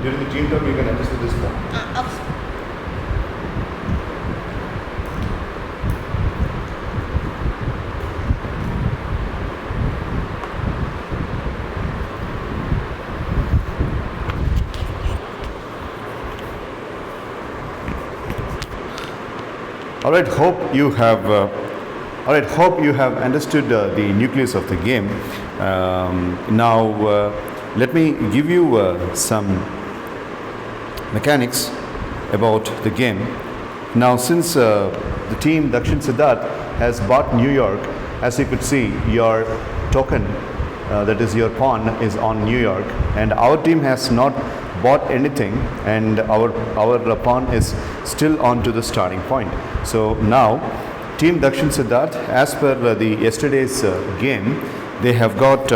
During the team talk, you can adjust with this phone. Okay. All right. Hope you have. Hope you have understood the nucleus of the game. Now, let me give you some mechanics about the game. Now, since the team Dakshin Siddharth has bought New York, as you could see, your token, that is your pawn, is on New York, and our team has not bought anything, and our pawn is still on to the starting point. So now, Team Dakshin Siddharth, as per the yesterday's game, they have got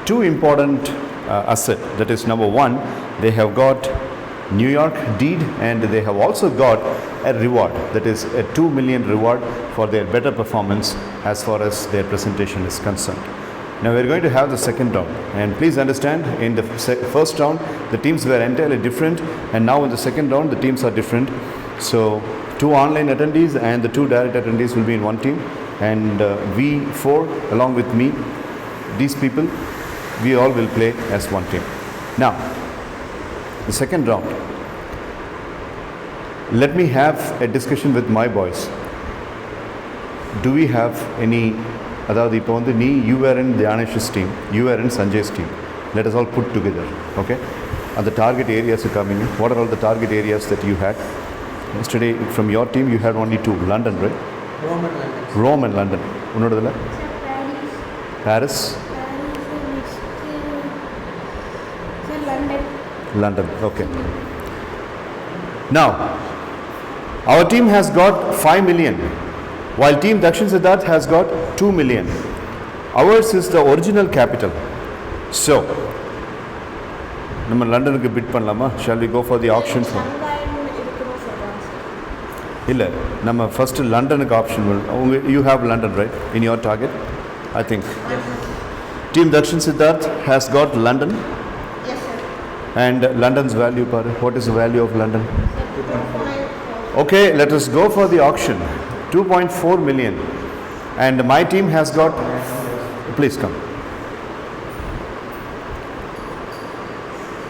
two important assets. That is, number one, they have got New York deed, and they have also got a reward, that is a 2 million reward for their better performance as far as their presentation is concerned. Now we are going to have the second round, and please understand, in the first round the teams were entirely different, and now in the second round the teams are different. So 2 online attendees and the 2 direct attendees will be in one team, and we 4 along with me, these people, we all will play as one team. Now the second round, let me have a discussion with my boys. Do we have any, அதாவது இப்போ வந்து நீ you were in Dhanesh's team, you were in Sanjay's team. Let us all put together, okay? And the target areas are coming in. What are all the target areas that you had? Yesterday from your team you had only 2, London, right? Rome and London. உன்னோடதுல? Paris. London, okay. Now, our team has got 5 million, while Team Dakshin Siddharth has got 2 million. Ours is the original capital. So, நம்ம லண்டனுக்கு bit பண்ணலாமா? Shall we go for the auction for? இல்லை, நம்ம first லண்டனுக்கு option வேணும். You have London, right, in your target? I think. Team Dakshin Siddharth has got London. Yes, sir. And London's value, what is the value of London? Okay, let us go for the auction. 2.4 million. And my team has got, please come.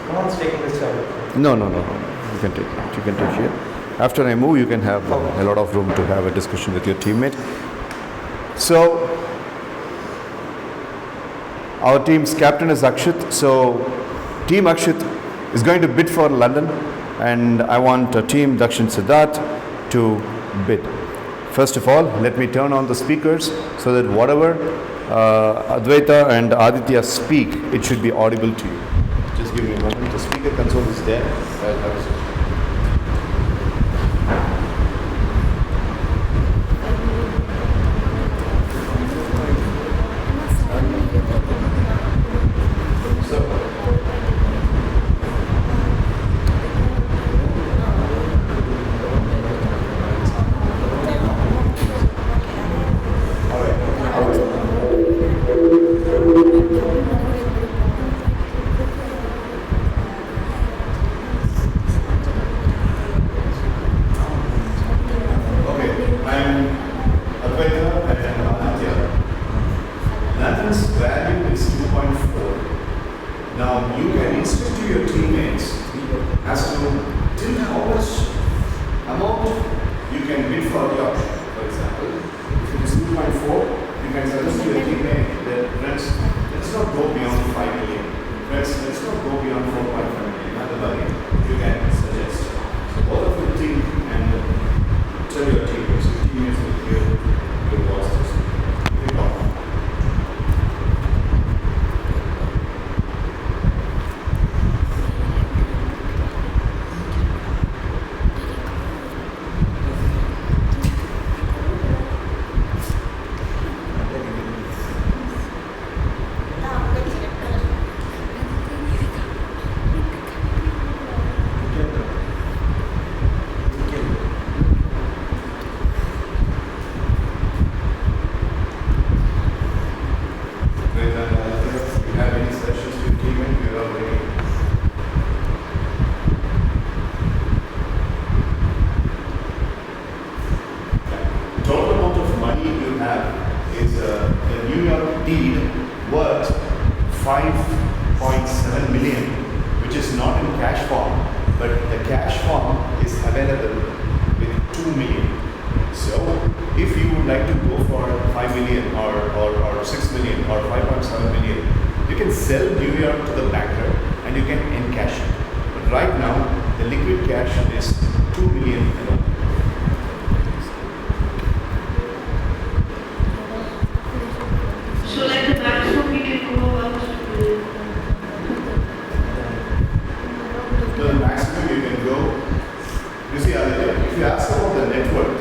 No one's taking this job. No. You can take it. You can take here. After I move, you can have a lot of room to have a discussion with your teammate. So, our team's captain is Akshit. So, Team Akshit is going to bid for London, and I want Team Dakshin Siddharth to bid. First of all, let me turn on the speakers so that whatever Advaita and Aditya speak, it should be audible to you. Just give me a moment. The speaker console is there. deed worth 5.7 million, which is not in cash form, but the cash form is available with 2 million. So if you would like to go for 5 million or 6 million or 5.7 million, you can sell New York to the banker and you can encash it. But right now, the liquid cash is 2 million alone. So like the maximum we can go up to The maximum you can go, you see, if you ask about the net worth,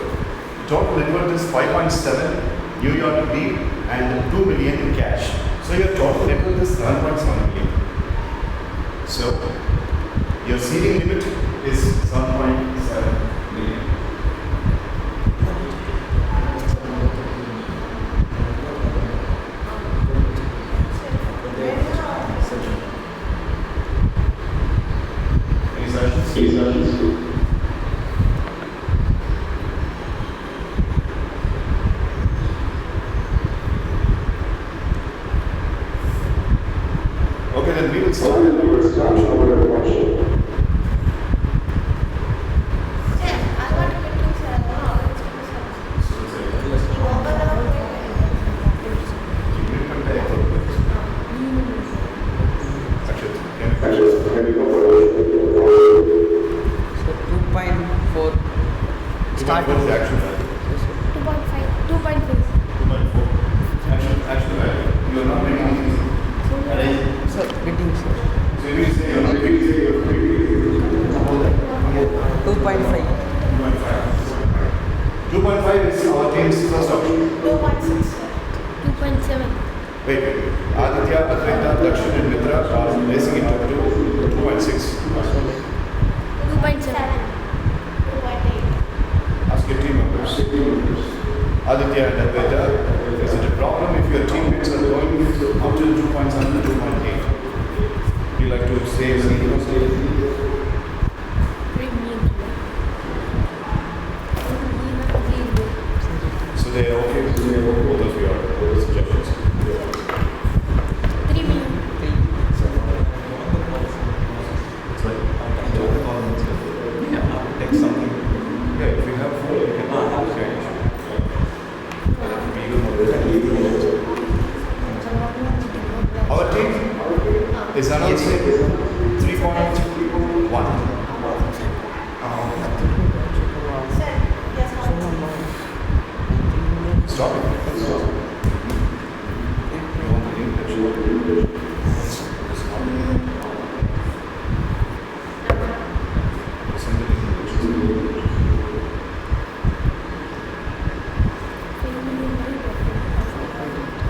total net worth is 5.7 New York deed and 2 million in cash. So your total net worth is 7.7 million. So your ceiling limit is 7.7 million. Any suggestions? Okay, then we will start. Start with the action value. 2.5. 2.5. 2.4. Action value. You are not making anything. Sir, bidding, sir. So you will say you are not making anything. 2.5. 2.5 is our team's first option. 2.6. 2.7. Wait. Aditya, Advaita, Dakshin and Mitra are raising it up to 2.6. 2.7. Ask your team members. Aditya and Advaita, is it a problem if your teammates are going up to 2.7 to 2.8? Do you like to say anything? So they are okay with both of your suggestions? 3 million. Take something. Yeah, if we have food, we can Our team is announcing 3.1. Stop it. You want the name that you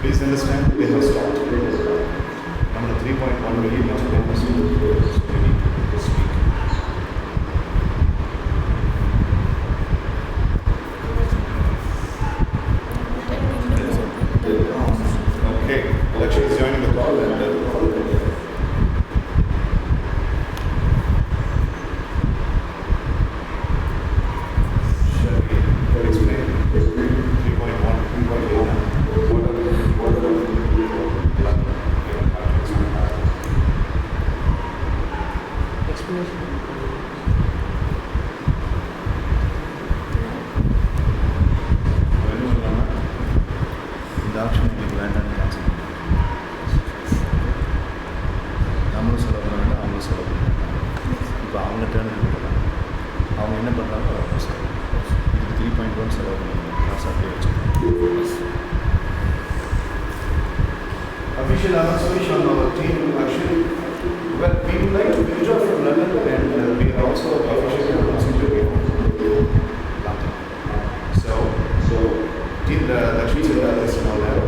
Please understand, they have stopped. Number 3.1 million is famous. So we need to speak. Okay, Lakshmi is joining the call and shall we explain 3.1, 3.8? இந்த option எங்களுக்கு வேண்டாம்னு cancel நம்மளும் செலவு பண்ண வேண்டாம் அவங்களும் செலவு பண்ண வேண்டாம் இப்போ அவங்க டேர்ன் எடுக்கலாம் அவங்க என்ன பண்ணுறாங்க அவங்க செலவு இதுக்கு 3.1 செலவு பண்ணுவாங்க காசு அப்படியே வச்சுக்கோங்க Official announcement on our team action. Well, we would like to withdraw from London and we are also officially announcing to London. So team the trees and others and all that,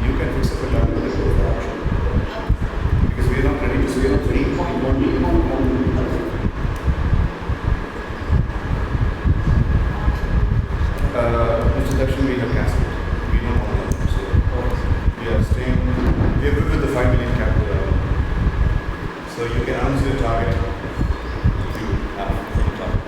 you can fix up a time with the option. Because we are not ready to scale 3.1 million. Mr. Dakshin, we have cancelled. We don't want that. So we are staying, we are good with the 5 million capital. So you can announce your target if you have any target.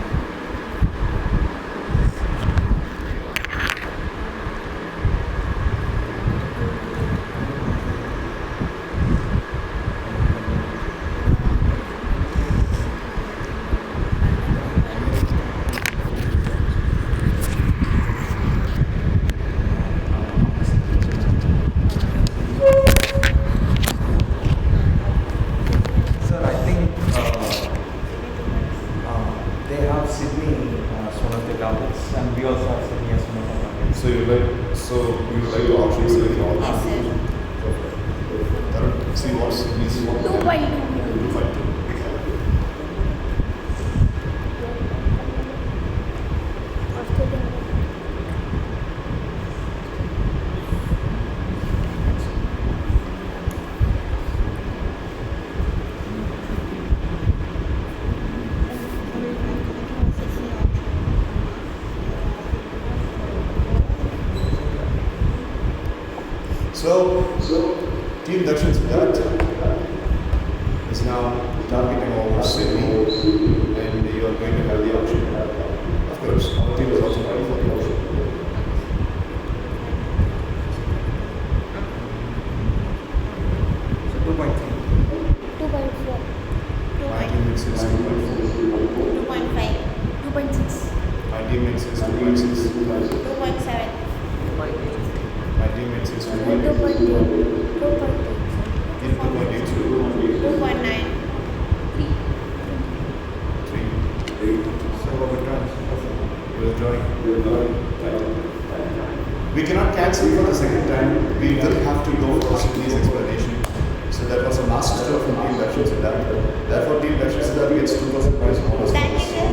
So Team Dakshin Siddharth is now targeting over Sydney, and you are going to have the option. Of course, our team is also ready for the option. So 2.3. 2.4. My team makes it 2.4. 2.5. 2.6. My team makes it 2.6. 2.7. My team makes it 2.8. 2.8. 2.8. In 2.8. 2.9. 3. So withdrawn. Withdrawing. We cannot cancel for the second time. We will have to go for Sydney's explanation. So that was a master stroke from Team Dakshin Siddharth. Therefore, Team Dakshin Siddharth gets 2,000 points bonus. Thank you, sir.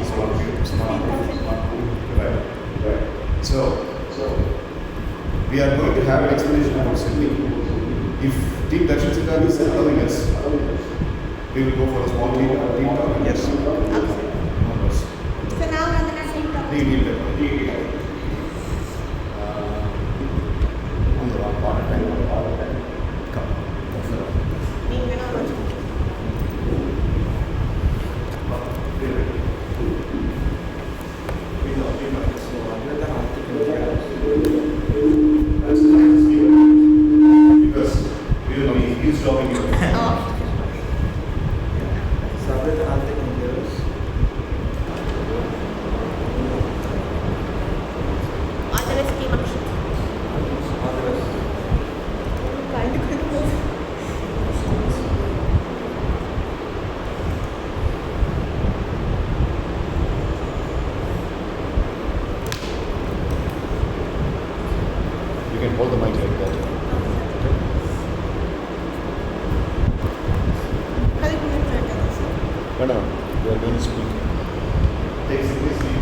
Right. So we are going to have an explanation about Sydney. If Team Dakshin Siddharth is allowing us, we will go for a small team talk. Yes. Numbers. So now another same topic. Team leader. On the wrong part of time. Come. Because we will be eavesdropping you. Sabrit Arthik Endeavors. Authorized team action. Others. You can hold the mic like that. No, no, you are going to speak. Take seriously.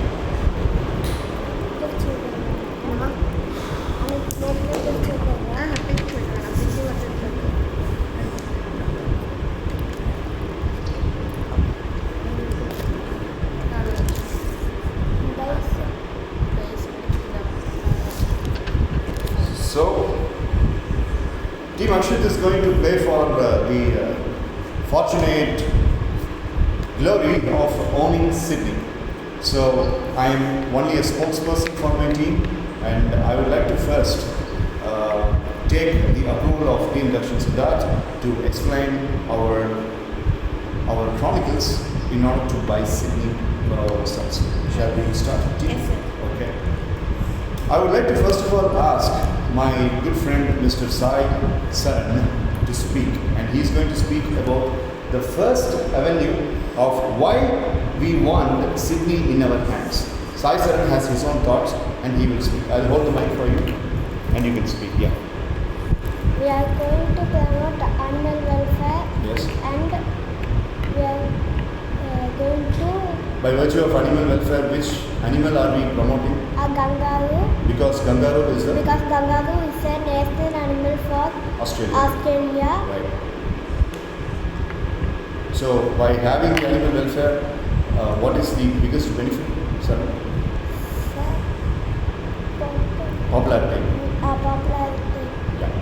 So, Team Akshit is going to play for the fortunate glory of owning Sydney. So, I am only a spokesperson for my team, and I would like to first take the approval of Team Dakshin Siddharth to explain our chronicles in order to buy Sydney for ourselves. Shall we start? Team? Yes, sir. Okay. I would like to first of all ask my good friend Mr. Sai Saran to speak, and he's going to speak about the first avenue of why we want Sydney in our hands. Sai Saran has his own thoughts and he will speak. I'll hold the mic for you and you can speak. Yeah. We are going to promote animal welfare Yes. and we are going to By virtue of animal welfare, which animal are we promoting? a kangaroo Because kangaroo is the because kangaroo is a national animal for Australia. Australia. Right. So by having the animal welfare, what is the biggest benefit, sir? Popularity. Popularity. Yeah.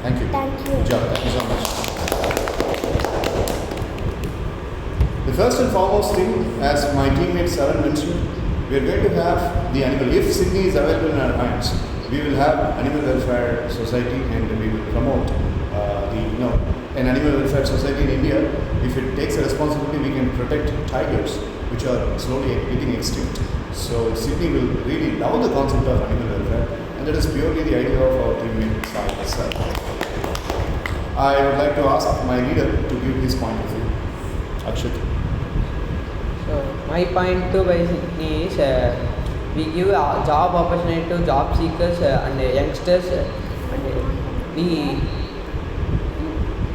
Thank you. Thank you. Good job. Thank you so much. The first and foremost thing, as my teammate Saran mentioned, we are going to have the animal. If Sydney is available in our hands, we will have Animal Welfare Society and we will promote an Animal Welfare Society in India. If it takes a responsibility, we can protect tigers, which are slowly getting extinct. So Sydney will really love the concept of animal welfare, and that is purely the idea of our teammate Sai itself. I would like to ask my leader to give his point of view. Akshit. So my point to buy Sydney is we give a job opportunity to job seekers and youngsters and we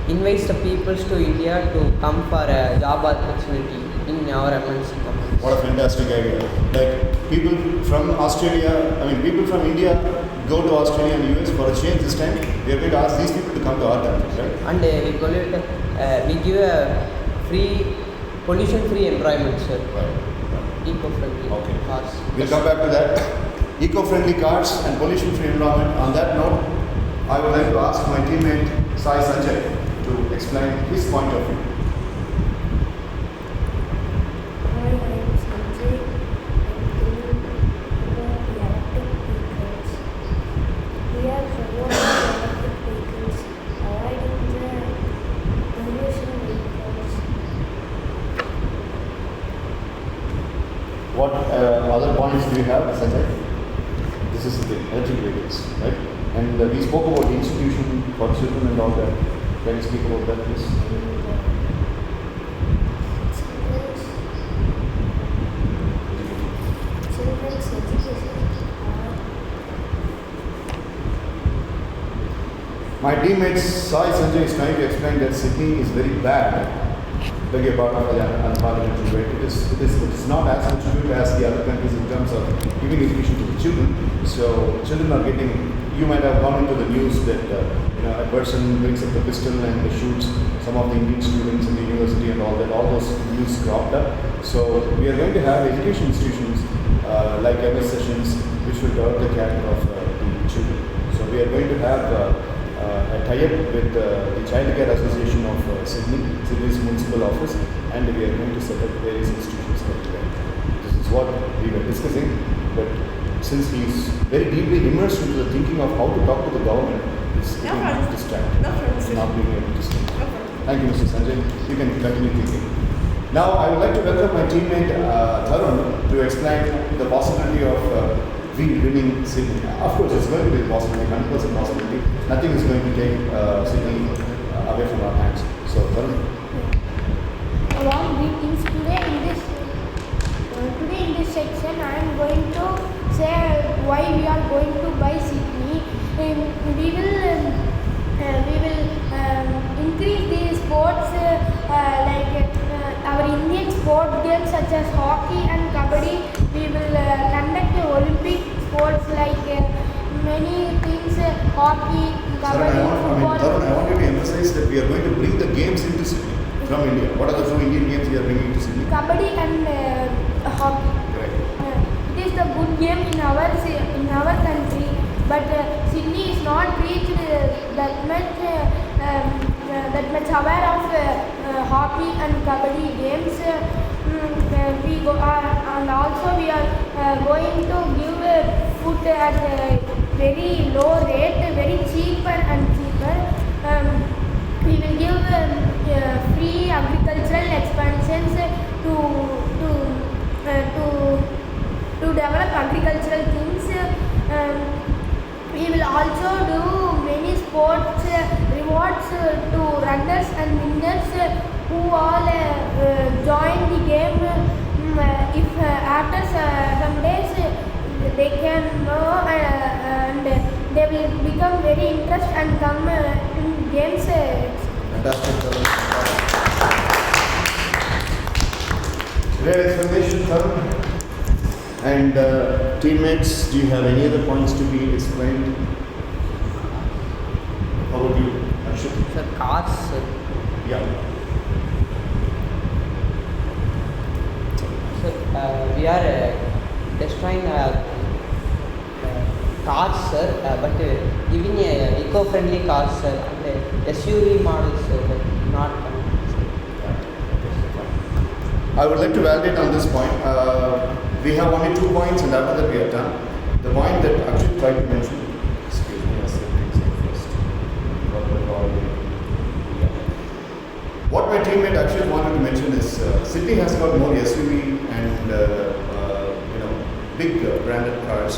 invite the peoples to India to come for a job opportunity in our MNC companies. What a fantastic idea. Like people from Australia, people from India go to Australia and US for a change this time. We are going to ask these people to come to our country, right? And we give a free, pollution-free environment, sir. Right. Eco-friendly Okay. cars. We'll come back to that. Eco-friendly cars and pollution-free environment. On that note, I would like to ask my teammate Sai Sanjay to explain his point of view. Hi, I am Sanjay. I'm telling about the electric vehicles. We are promoting electric vehicles, avoiding the pollution vehicles. What other points do you have, Sanjay? This is the electric vehicles, right? And we spoke about the institution for children and all that. Can you speak about that, please? Children's education are My teammate Sai Sanjay is trying to explain that Sydney is very bad. Beg your pardon for the unparliamentary way. It is not as much good as the other countries in terms of giving education to the children. So children are getting. You might have gone into the news that a person brings up the pistol and shoots some of the Indian students in the university and all that. All those news cropped up. So we are going to have education institutions like MS sessions, which will develop the character of the children. So we are going to have a tie-up with the Child Care Association of Sydney's municipal office, and we are going to set up various institutions like that. This is what we were discussing, but since he is very deeply immersed into the thinking of how to talk to the government, he's getting problem. distracted. No problem, sir. Not being able to speak. No problem. Thank you, Mr. Sanjay. You can continue thinking. Now, I would like to welcome my teammate Tarun to explain the possibility of we winning Sydney. Of course, it's going to be a possibility, 100% possibility. Nothing is going to take Sydney away from our hands. So, Tarun. along with things today in this section I am going to say why we are going to buy Sydney. We will increase the sports like our Indian sport games such as hockey and kabaddi. We will conduct Olympic sports like many things, hockey, kabaddi, football. Tarun, I want you to emphasize that we are going to bring the games into Sydney from India. What are the two Indian games we are bringing to Sydney? Kabaddi and hockey. Correct. It is the good game in our country, but Sydney is not reached that much aware of hockey and kabaddi games. We go and also we are going to give food at a very low rate, very cheaper and cheaper. We will give free agricultural expansions to develop agricultural things. We will also do many sports rewards to runners and winners who all join the game. If after some days they can know and they will become very interested and come in games. Fantastic, Tarun. Great explanation, Tarun. And teammates, do you have any other points to be explained? How about you, Akshat? Sir, cars, sir. Yeah. Sir, we are destroying cars, sir, but giving eco-friendly cars, sir, and SUV models, sir, not. I would like to validate on this point. We have only 2 points, and after that we are done. The point that Akshat tried to mention. Excuse me, I'll say things first. What my teammate Akshat wanted to mention is Sydney has got more SUV and big branded cars.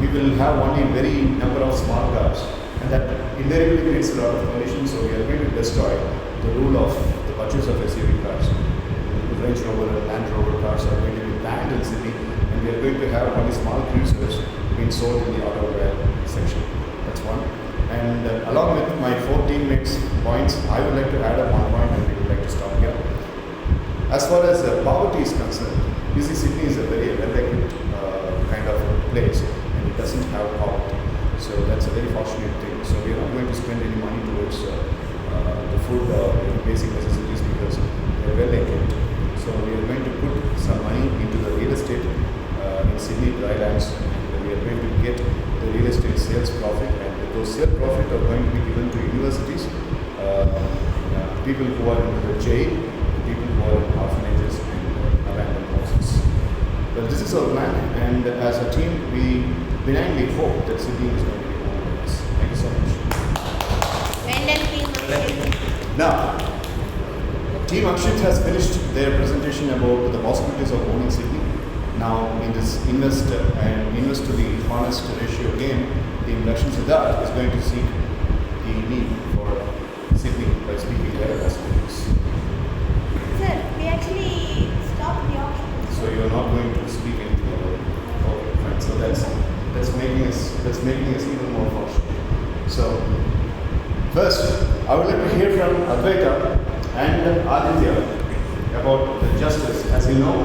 We will have only very number of small cars, and that invariably creates a lot of pollution. So we are going to destroy the rule of the purchase of SUV cars. Range Rover and Land Rover cars are going to be banned in Sydney, and we are going to have only small cruisers being sold in the automobile section. That's one. And along with my 4 teammates' points, I would like to add up 1 point, and we would like to stop here. As far as poverty is concerned, you see, Sydney is a very well-equipped kind of place, and it doesn't have poverty. So that's a very fortunate thing. So we are not going to spend any money towards the food or basic necessities because we are well-equipped. So we are going to put some money into the real estate in Sydney drylands, and we are going to get the real estate sales profit, and with those share profit are going to be given to universities, people who are in the jail, people who are in orphanages and abandoned houses. Well, this is our plan, and as a team, we benignly hope that Sydney is going to be one of us. Thank you so much. Now, Team Akshit has finished their presentation about the possibilities of owning Sydney. Now, in this invest to the honest ratio game, Team Lakshan Siddharth is going to seek the need for Sydney by speaking their possibilities. Sir, we actually stopped the auction. So you are not going to speak anything about it. Okay, fine. So that's making us even more fortunate. So first, I would like to hear from Advaita and Aditya about the justice. As you know,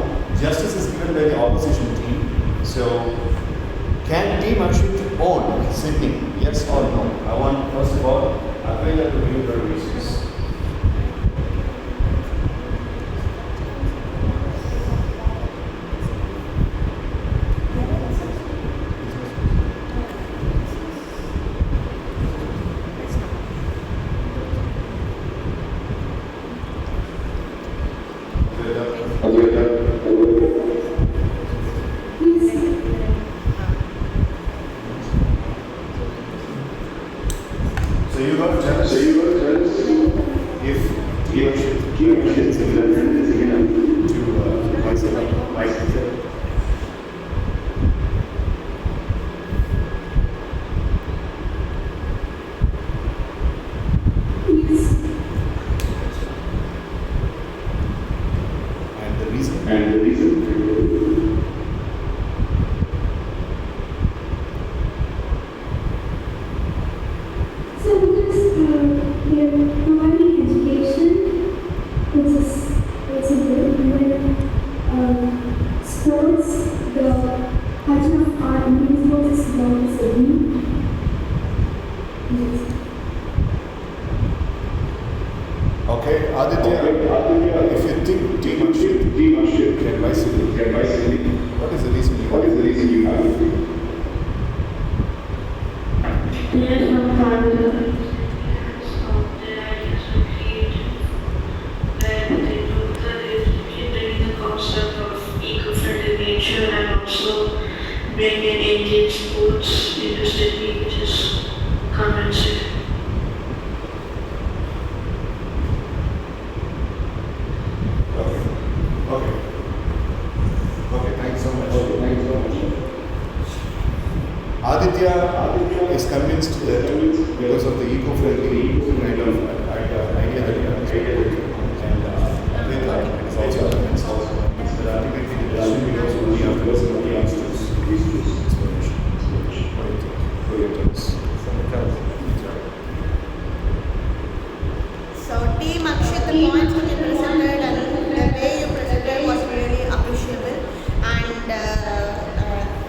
justice is given by the opposition team. So can Team Akshit own Sydney? Yes or no? I want first of all Advaita to give her reasons. So you got to tell us if Team Akshit is enough to buy Sydney. And the reason? So because we are providing education, which is good, and then sports, the passion of art and sports is about the same. Yes. Okay, Aditya, if you think Team Akshit can buy Sydney, what is the reason you have? Yes, I'm part of the ideas are creative. And they know that if you bring the concept of eco-friendly nature and also bring in Indian sports into Sydney, which is convincing. Okay, thanks so much. Aditya is convinced that because of the eco-friendly kind of idea that you have, and Advaita is also convinced that ultimately the decision goes only after somebody else to explanation. What do you think? So Team Akshit, the points that you presented and the way you presented was really appreciable. And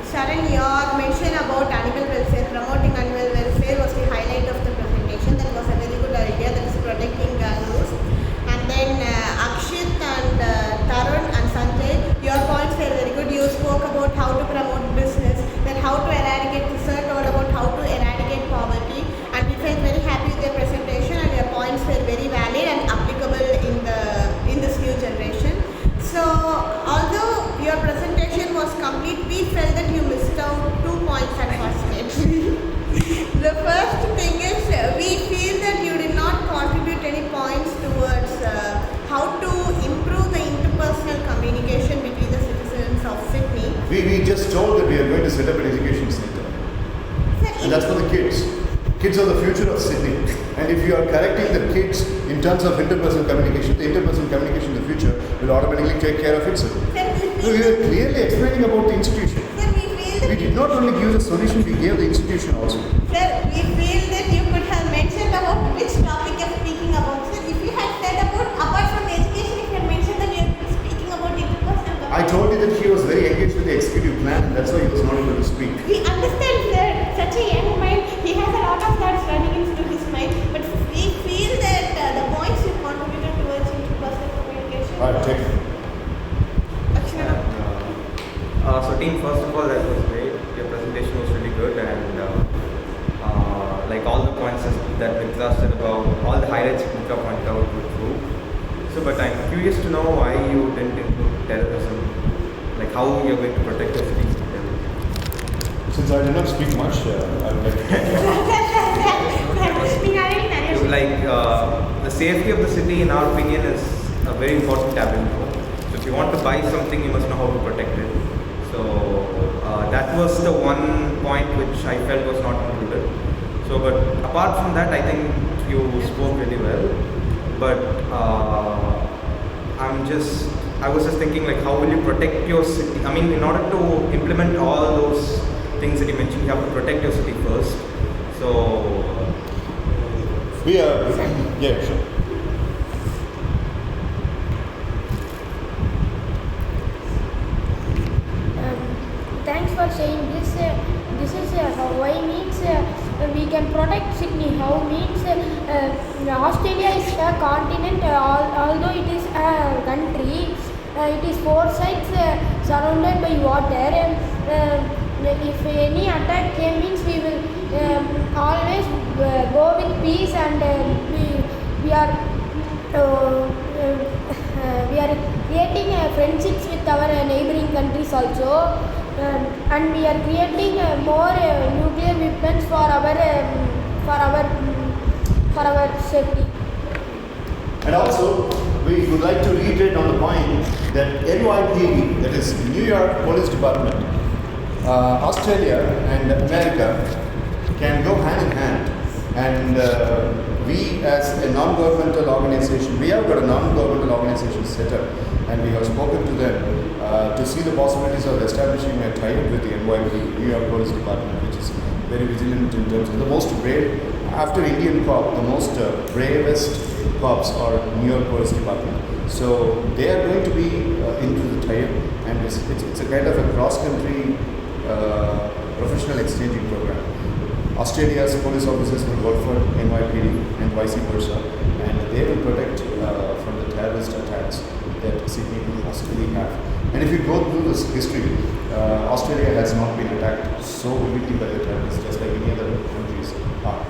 Sharon, your mention about animal welfare, promoting animal welfare was the highlight of the presentation. That was a very good idea, that is protecting kangaroos. And then Akshit and Tarun and Sanjay, your points were very good. You spoke about how to promote business, then how to eradicate research, all about how to eradicate poverty. And we felt very happy with your presentation, and your points were very valid and applicable in this new generation. So although your presentation was complete, we felt that you missed out 2 points unfortunately. The first thing is we feel that you did not contribute any points towards how to improve the interpersonal communication between the citizens of Sydney. We just told that we are going to set up an education center. And that's for the kids. Kids are the future of Sydney. And if you are correcting the kids in terms of interpersonal communication, the interpersonal communication in the future will automatically take care of itself. So we were clearly explaining about the institution. Sir, we feel that We did not only give the solution, we gave the institution also. Sir, we feel that you could have mentioned about which topic you're speaking about. Sir, if you had said about, apart from education, if you had mentioned that you're speaking about interpersonal I told you that he was very engaged with the executive plan, and that's why he was not able to speak. We understand, sir, such a young mind, he has a lot of thoughts running into his mind, but we feel that the points you contributed towards interpersonal communication. Alright, take it. Akshana. So team, first of all, that was great. Your presentation was really good, and like all the points that Mitra said about all the highlights Mitra pointed out were true. So, but I'm curious to know why you didn't include terrorism, like how you're going to protect the city from terrorism. Since I did not speak much, I would like to Like the safety of the city, in our opinion, is a very important taboo. So if you want to buy something, you must know how to protect it. So that was the one point which I felt was not included. So, but apart from that, I think you spoke really well. But I was just thinking, like, how will you protect your city? I mean, in order to implement all those things that you mentioned, you have to protect your city first. So we are, yeah, sure. Thanks for saying this. This is why means we can protect Sydney. How means Australia is a continent, although it is a country. It is four sides surrounded by water. If any attack came, means we will always go with peace, and we are creating friendships with our neighboring countries also, and we are creating more nuclear weapons for our safety. And also, we would like to reiterate on the point that NYPD, that is New York Police Department, Australia and America can go hand in hand. And we as a non-governmental organization, we have got a non-governmental organization set up, and we have spoken to them to see the possibilities of establishing a tie-up with the NYPD, New York Police Department, which is very vigilant in terms of the most brave, after Indian cop, the most bravest cops are New York Police Department. So they are going to be into the tie-up, and it's a kind of a cross-country professional exchanging program. Australia's police officers will work for NYPD and vice versa, and they will protect from the terrorist attacks that Sydney will possibly have. And if you go through this history, Australia has not been attacked so vividly by the terrorists, just like any other countries.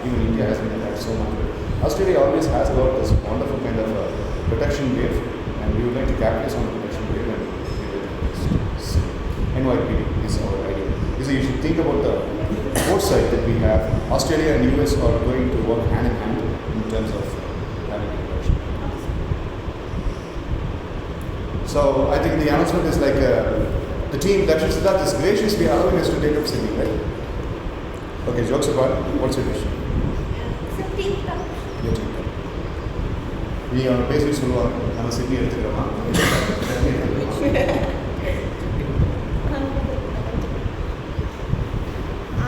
Even India has been attacked so much. But Australia always has got this wonderful kind of protection wave, and we would like to capitalize on the protection wave, and NYPD is our idea. So you should think about the foresight that we have. Australia and US are going to work hand in hand in terms of having protection. So I think the announcement is like the team that is graciously allowing us to take up Sydney, right? Okay, jokes apart, what's your wish? Your team. We are basically சொல்லுவாங்க நம்ம Sydney எடுத்துக்கிறோமா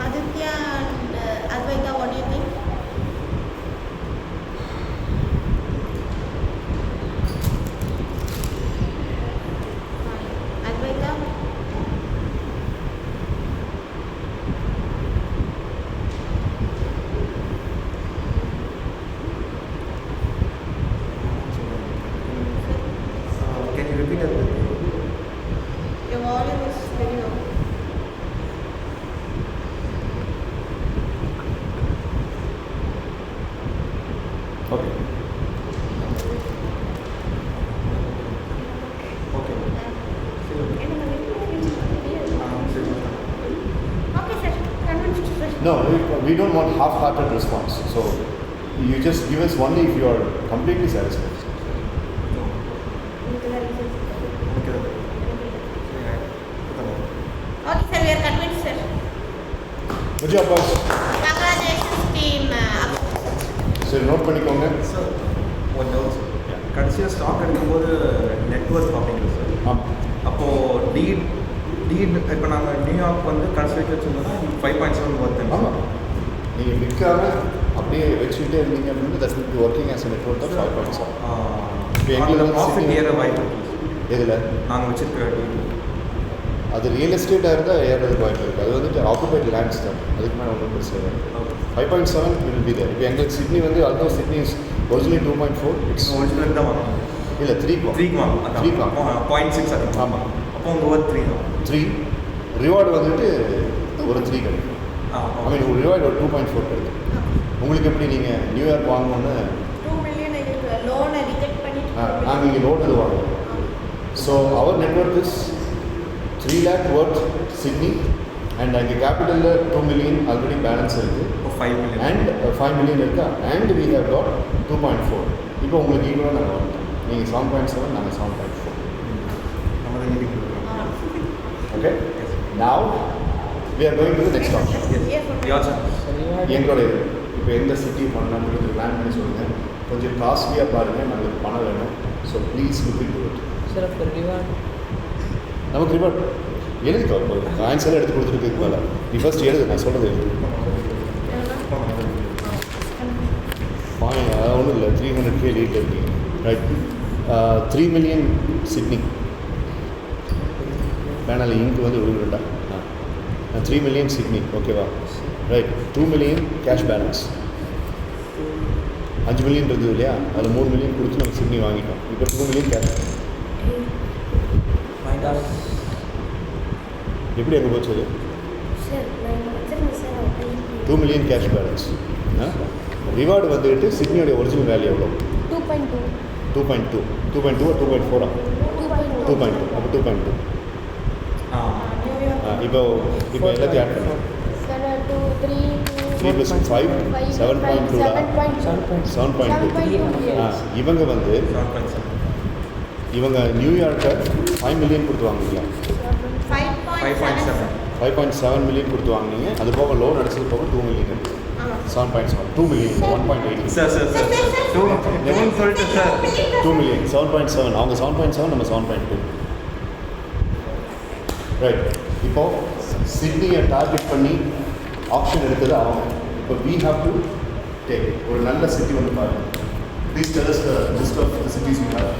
Aditya and Advaita, what do you think? Advaita? Can you repeat that? Your volume is very low. Okay. Okay. Okay, sir. No, we don't want half-hearted response. So you just give us only if you are completely satisfied. Okay, sir, we are convinced, sir. Good job, boys. Congratulations, team. சரி note பண்ணிக்கோங்க. Sir one doubt sir, கடைசியாக stock எடுக்கும்போது network அப்படிங்கிறது sir. ஆமாம். அப்போது டீட் இப்போ நாங்கள் New York வந்து கடைசி வச்சு வச்சுருந்தோம்னா 5.7 வருது. ஆமாம், நீங்கள் விற்காம அப்படியே வச்சுக்கிட்டே இருந்தீங்க அப்படின்னு that will be working as a network of 5.7. எங்களுக்கு ப்ராஃபிட் ஏற வாய்ப்பு இருக்குது. எதில் நாங்கள் வச்சுருக்க அது ரியல் எஸ்டேட்டாக இருந்தால் ஏறதுக்கு வாய்ப்பு இருக்குது. அது வந்துட்டு ஆக்குபைட் லேண்ட்ஸ் தான், அதுக்கு மேலே ஒன்றும் பெருசாக 5.7 வில் பி தேர். இப்போ எங்களுக்கு சிட்னி வந்து although Sydney is originally 2.4. It's original தான் வாங்கணும். இல்லை 3 வாங்க 3 வாங்க 0.6 அது. ஆமாம். அப்போ உங்கள் ஒர்த் 3 தான். 3 ரிவார்டு வந்துட்டு ஒரு 3 கிடைக்கும். ஐ மீன் ஒரு ரிவார்டு ஒரு 2.4 கிடைக்கும். உங்களுக்கு எப்படி நீங்கள் நியூயார்க் வாங்கணுன்னு 2 million எங்களுக்கு லோனை ரிஜெக்ட் பண்ணிட்டு நாங்கள் இங்கே லோன் இது வாங்குவோம். So our network is 3 lakh worth Sydney and அங்கே கேபிட்டலில் 2 million ஆல்ரெடி பேலன்ஸ் இருக்குது 5 million. அண்ட் 5 million இருக்கா அண்ட் we have got 2.4. இப்போ உங்களுக்கு ஈக்குவலாக நாங்கள் வாங்கிட்டோம். நீங்கள் 7.7, நாங்கள் 7.4. நம்ம தான் மீட்டிங் கொடுக்குறோம். Okay, now we are going to the next option. Your turn. எங்களோட இப்போ எந்த சிட்டி பண்ணலாம்னு பிளான் பண்ணி சொல்லுங்கள். கொஞ்சம் காஸ்ட்லியாக பாருங்கள், நம்மளுக்கு பணம் வேணும். So please look into it. Sir அப்போ ரிவார்ட் நமக்கு ரிவார்ட் எழுதிக்கோ. காயின்ஸ் எல்லாம் எடுத்து கொடுத்துருக்கு மேலே. நீ ஃபர்ஸ்ட் எழுது, நான் சொல்கிறது எழுது. ஒன்றும் இல்லை, 300K லீட் இருக்கு. Right, 3 million Sydney. பேனல் இங்கு வந்து விழுந்துட்டா. 3 million சிட்னி, ஓகேவா? Right, 2 million cash balance. 5 million இருந்தது இல்லையா, அதில் 3 million கொடுத்து நம்ம சிட்னி வாங்கிட்டோம். இப்போ 2 million கேஷ். எப்படி அங்கே போச்சு அது? சார் நான் வச்சிருந்தேன் sir 2 million cash balance. Reward வந்துட்டு சிட்னியோடைய ஒரிஜினல் வேல்யூ எவ்வளோ? 2.2 2.2 2.2 or 2.4 2.2. அப்போ 2.2. இப்போ எல்லாத்தையும் ஆட் பண்ணோம். 3 + 5 7.2. 7.2. இவங்க வந்து இவங்க நியூயார்க்கை 5 million கொடுத்து வாங்குனீங்க. 5.7. 5.7 million கொடுத்து வாங்குனீங்க. அது போக லோன் அடிச்சது போக 2 million. 7.7 2 million 1.8. சார் don't சொல்லிட்டு சார் 2 million 7.7. அவங்க 7.7, நம்ம 7.2. ரைட், இப்போ சிட்னியை டார்கெட் பண்ணி ஆப்ஷன் எடுத்தது அவங்க. இப்போ we have to take ஒரு நல்ல சிட்டி வந்து பாருங்க. Please tell us the list of the cities you have.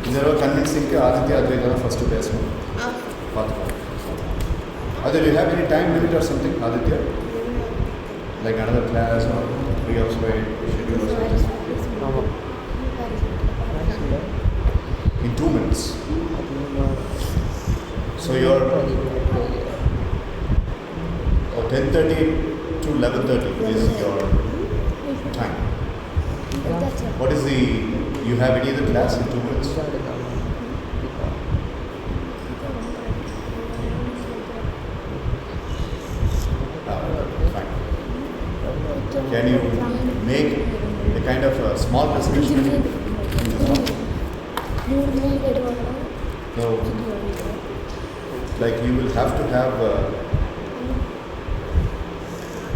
இந்த தடவை கன்வின்சிங்க்கு ஆதித்யா அத்வைதா தான் ஃபஸ்ட்டு பேசணும். பார்த்துக்கலாம். Aditya, do you have any time limit or something, Aditya? Like another class or 3 hours by schedule or something? In 2 minutes. So you're 10:30 to 11:30 is your time. What is the, you have any other class in 2 minutes? Fine. Can you make a kind of a small presentation in this one? No. Like you will have to have.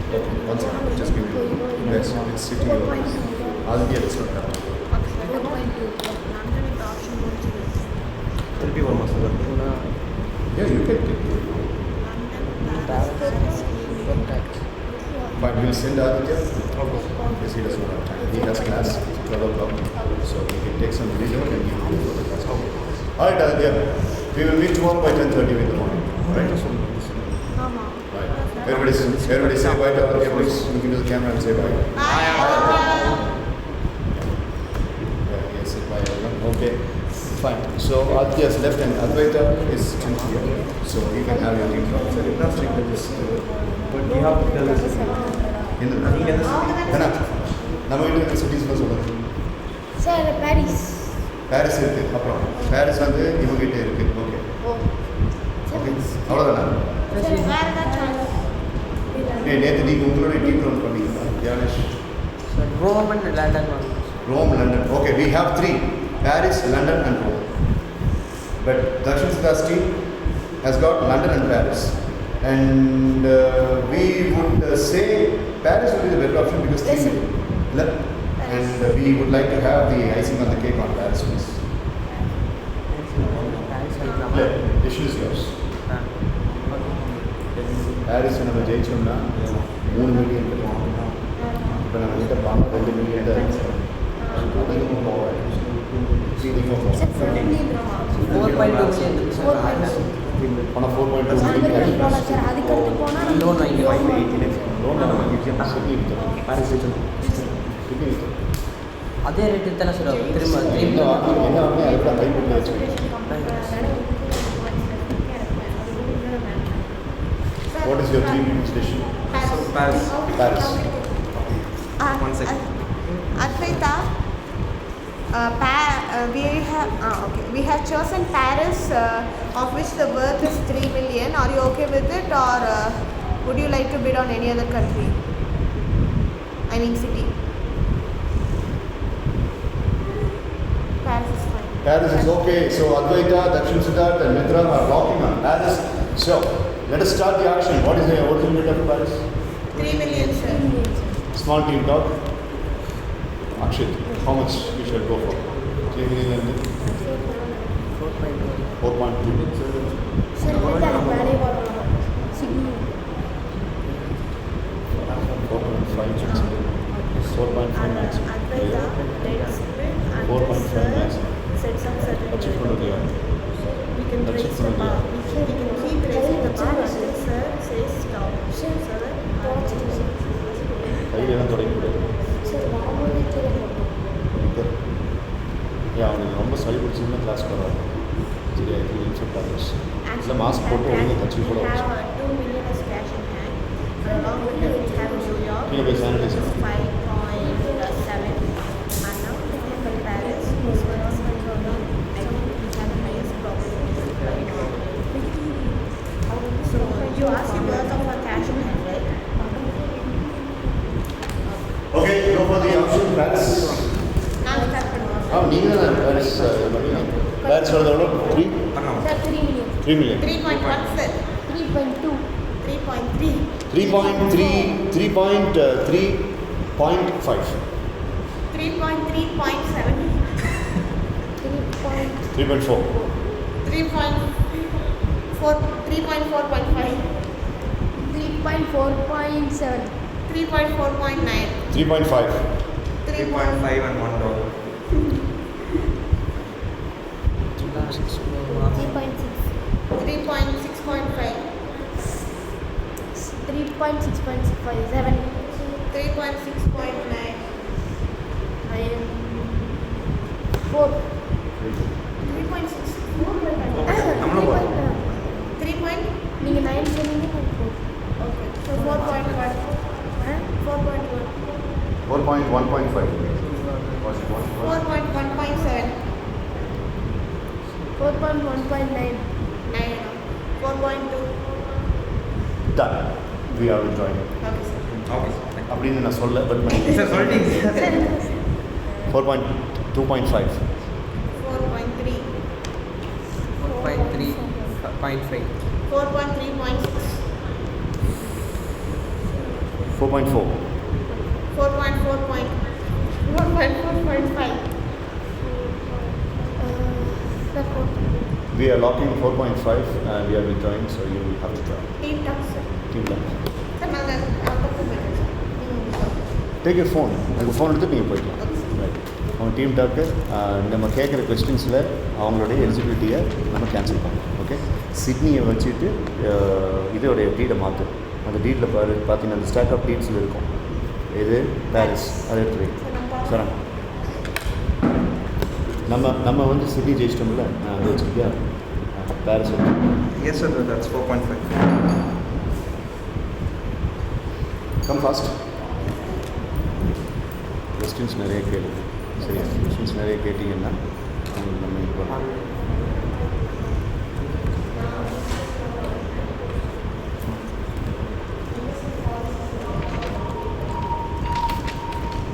Okay, one second. Just give me. Yes, it's sitting over. Aditya does not have. திருப்பி ஒரு மாதம் Yeah, you can take it. Fine, we'll send Aditya. Yes, he doesn't have time. He has class 12 o'clock. So we can take some video and you will go for the class. Alright, Aditya. We will meet tomorrow by 10:30 in the morning. Alright? Right. Everybody say bye to Aditya, please. Look into the camera and say bye. Yeah, yes, say bye everyone. Okay. Fine. So Aditya is left and Advaita is still here. So you can have your team from. So it's not strict this. But we have to tell us. In the நம்ம வீட்டு இருக்க சிட்டிஸ்லாம் சொல்லுங்கள். Sir Paris. Paris இருக்குது. அப்புறம் Paris வந்து இவங்ககிட்ட இருக்குது. Okay okay, அவ்வளோதானா? நேற்று நீங்கள் உங்களுடைய டீம் ரன் பண்ணீங்களா Dhyanesh? Rome and London. Rome, London. Okay, we have 3: Paris, London, and Rome. But Dakshin Siddhar's team has got London and Paris. And we would say Paris would be the better option because 3 million. And we would like to have the icing on the cake on Paris, please. Issue is yours. Paris நம்ம ஜெயிச்சோம்னா 3 million கிடைக்கும். இப்போ நம்ம கிட்ட பணம் 2 million தான் இருக்கு. அதிகமாக போவாங்க. அதிகமாக போவாங்க. 4.2 million. பணம் 4.2 million. சார் அதுக்கு அடுத்து போனால் லோன் வாங்கி லோன் சிட்டி விற்கிறோம். பாரிஸ் சிட்டி விற்கிறோம். அதே ரேட்டு தானே சார் ஆகும். திரும்ப என்ன வாங்கி அதை கூட கைப்பற்றி வச்சுக்கணும். What is your team station? So Paris. Paris. One second. Advaita, we have chosen Paris, of which the worth is 3 million. Are you okay with it, or would you like to bid on any other country? I mean city. Paris is fine. Paris is okay. So Advaita, Dakshin Siddharth and Mitra are locking on Paris. So let us start the action. What is the original bid of Paris? 3 million, sir. Small team talk. Akshit, how much we shall go for? 3 million and 4.2. Sir, with that money for Sydney. 4.5 4.5 max. Advaita, let's bid and 4.5 max. set some certain That's it rate. for the We can That's raise it the for the bar. We can keep raising the bar until sir says stop. Sir, கையில் எல்லாம் தொடங்கக்கூடாது. Sir, வாங்குவது கீழே போட்டோம். ஏன் அவனுக்கு ரொம்ப சளி பிடிச்சிருந்தா கிளாஸ் போகிறாரு. சரியா இது இன்ஃபெக்ட் ஆகிடுச்சு. இல்லை மாஸ்க் போட்டு ஒழுங்காக தச்சு கூட we வச்சு. have 2 million as cash in hand. Along with that, we have New York, கீழே போய் sanitiser. 5.7. And now we have Paris, whose one was I think we have the highest probability right now. So you asked the worth of our cash in hand, right? Okay, go for the option Paris. Now start பண்ணுவோம். நீங்கள் தான் Paris Paris வரதோட 3 Sir, 3 million. 3 million. 3.1, sir. 3.2. 3.3. 3.5. 3.3.7. 3.4. 3.4.5. 3.4.7. 3.4.9. 3.5. 3.5 and $1. 3.6. 3.6.5. 3.6.5. 7. 3.6.9. 4. 3.6. நம்மளும் போகிறோம். 3. நீங்கள் 9 சொன்னீங்க நான் 4. Okay. So 4.1. 4.1. 4.1.5. 4.1.7. 4.1.9. 9. 4.2. Done. We are joining. Okay, sir. Okay. அப்படின்னு நான் சொல்ல பட் Sir, சொல்லிட்டீங்க. 4.2.5. 4.3. 4.3.5. 4.3.6. 4.4. 4.4.5. Sir, 4. We are locking 4.5 and we are withdrawing, so you will have to join. Team talk, sir. Team time. Sir, நாங்கள் பக்கம் போயிட்டோம் sir. Take your phone. உங்கள் phone எடுத்து நீங்கள் போய்க்கலாம். ரைட். அவங்க டீம் டாக்கு நம்ம கேட்குற கொஸ்டின்ஸில் அவங்களுடைய எலிஜிபிலிட்டியை நம்ம கேன்சல் பண்ணலாம். ஓகே, சிட்னியை வச்சுட்டு இதோடைய டீடை மாற்று. அந்த டீட்டில் பார்த்தீங்கன்னா அந்த ஸ்டாக் ஆஃப் டீட்ஸில் இருக்கும். இது பாரிஸ், அதை எடுத்து வை. சரண், நம்ம வந்து சிட்னி ஜெயிச்சிட்டோம்ல, அது வச்சுருக்கியா? பாரிஸ் வச்சு. Yes, sir, that's 4.5. Come fast. Questions நிறைய கேளு. சரியா? கொஸ்டின்ஸ் நிறைய கேட்டிங்கன்னா உங்களுக்கு நம்ம இது பண்ணலாம்.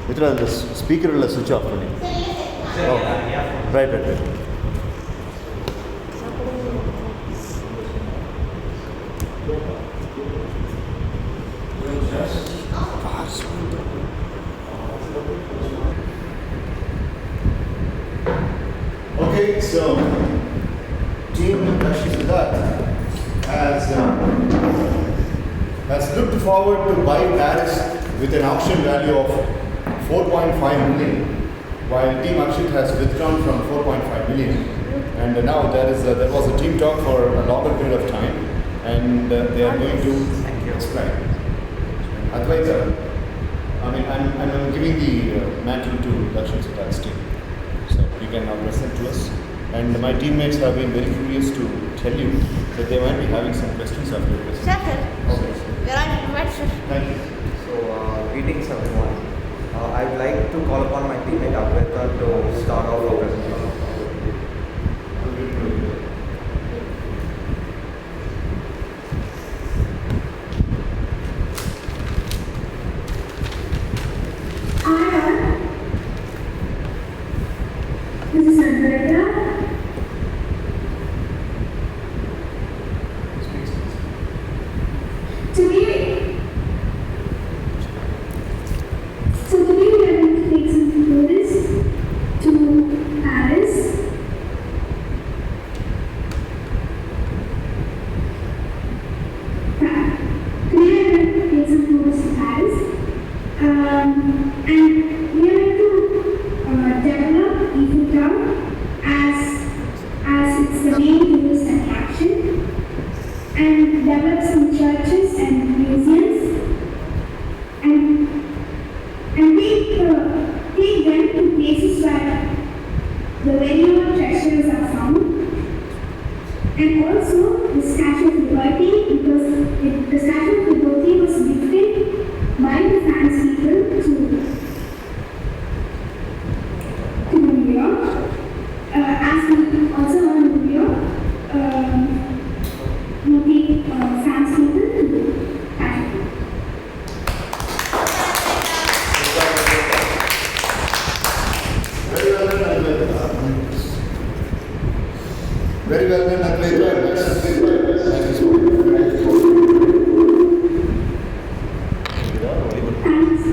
மித்ரா, அந்த ஸ்பீக்கரில் சுவிட்ச் ஆஃப் பண்ணி. Oh, right right right. Okay, so team Dakshin Siddharth has looked forward to buy Paris with an auction value of 4.5 million, while Team Akshit has withdrawn from 4.5 million. And now there was a team talk for a longer period of time, and they are going to explain. Advaita, I mean, I'm giving the mantle to Dakshin Siddharth's team, so you can now present to us. and my teammates have been very curious to tell you that they might be having some questions after your presentation. Sure, sir. Okay. There are questions. Thank you. So, greetings everyone. I would like to call upon my teammate Advaita to start off our presentation. Hi, this is Andrea. Today we are going to take some tourists to Paris. Today we are going to take some tourists to Paris. And we are going to develop Eiffel Tower as it's the main tourist attraction, and develop some churches and museums, and take them to places where the very old treasures are found, and also the Statue of Liberty, because the Statue of Liberty was gifted by the France people to New York. As we also know New York, we take France people to Paris. Very well done, Advaita. Thanks.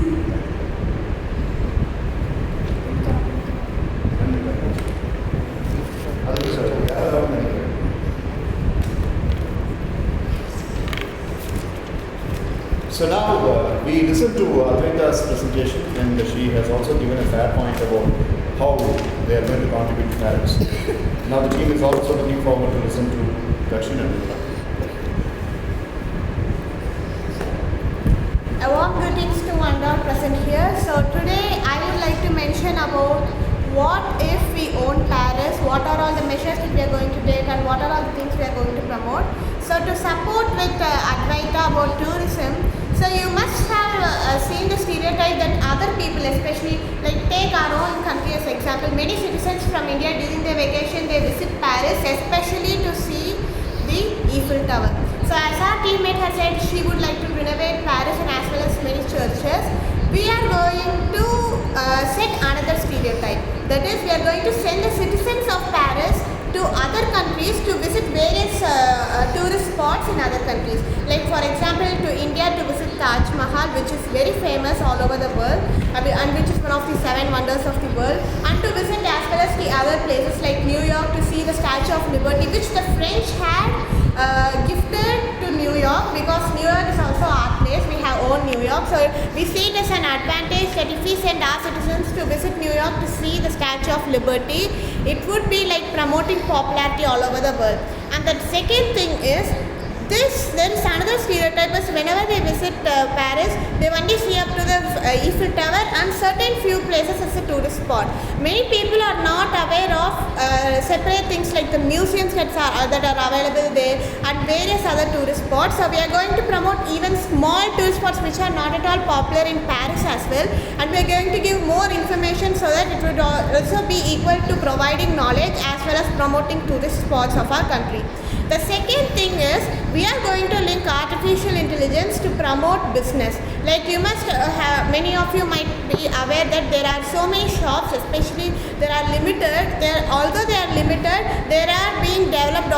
So now we listened to Advaita's presentation, and she has also given a fair point about how they are going to contribute to Paris. Now the team is also looking forward to listen to Dakshin and Advaita. A warm greetings to one all present here. So today I would like to mention about what if we own Paris, what are all the measures that we are going to take, and what are all the things we are going to promote. So to support with Advaita about tourism, so you must have seen the stereotype that other people, especially like take our own country as example, many citizens from India during their vacation they visit Paris especially to see the Eiffel Tower. So as our teammate has said, she would like to renovate Paris and as well as many churches. We are going to set another stereotype. That is, we are going to send the citizens of Paris to other countries to visit various tourist spots in other countries. Like for example, to India to visit Taj Mahal, which is very famous all over the world, and which is one of the 7 wonders of the world, and to visit as well as the other places like New York to see the Statue of Liberty, which the French had gifted to New York, because New York is also our place. We have own New York, so we see it as an advantage that if we send our citizens to visit New York to see the Statue of Liberty, it would be like promoting popularity all over the world. And the second thing is there is another stereotype is whenever they visit Paris, they only see up to the Eiffel Tower and certain few places as a tourist spot. Many people are not aware of separate things like the museums that are available there and various other tourist spots. So we are going to promote even small tourist spots which are not at all popular in Paris as well, and we are going to give more information so that it would also be equal to providing knowledge as well as promoting tourist spots of our country. The second thing is we are going to link artificial intelligence to promote business. Like you must have, many of you might be aware that there are so many shops, especially they are limited. Although they are limited, they are being developed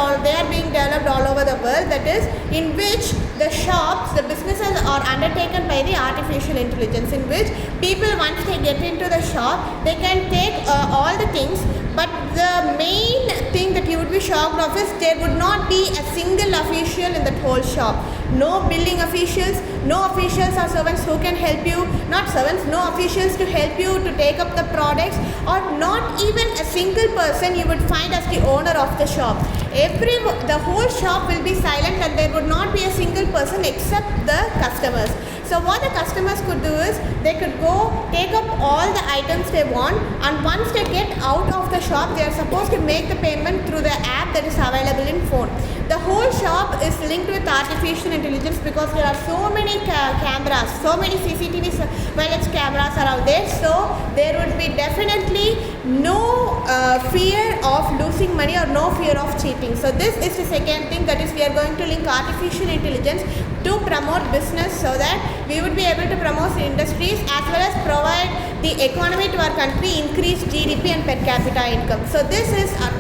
all over the world. That is, in which the shops, the businesses are undertaken by the artificial intelligence, in which people once they get into the shop, they can take all the things. But the main thing that you would be shocked of is there would not be a single official in that whole shop. No billing officials, no officials or servants who can help you, not servants, no officials to help you to take up the products, or not even a single person you would find as the owner of the shop. the whole shop will be silent and there would not be a single person except the customers. So what the customers could do is they could go take up all the items they want, and once they get out of the shop, they are supposed to make the payment through the app that is available in phone. The whole shop is linked with artificial intelligence because there are so many cameras, so many CCTV surveillance cameras are out there. So there would be definitely no fear of losing money or no fear of cheating. So this is the second thing, that is we are going to link artificial intelligence to promote business so that we would be able to promote industries as well as provide the economy to our country, increase GDP and per capita income. So this is our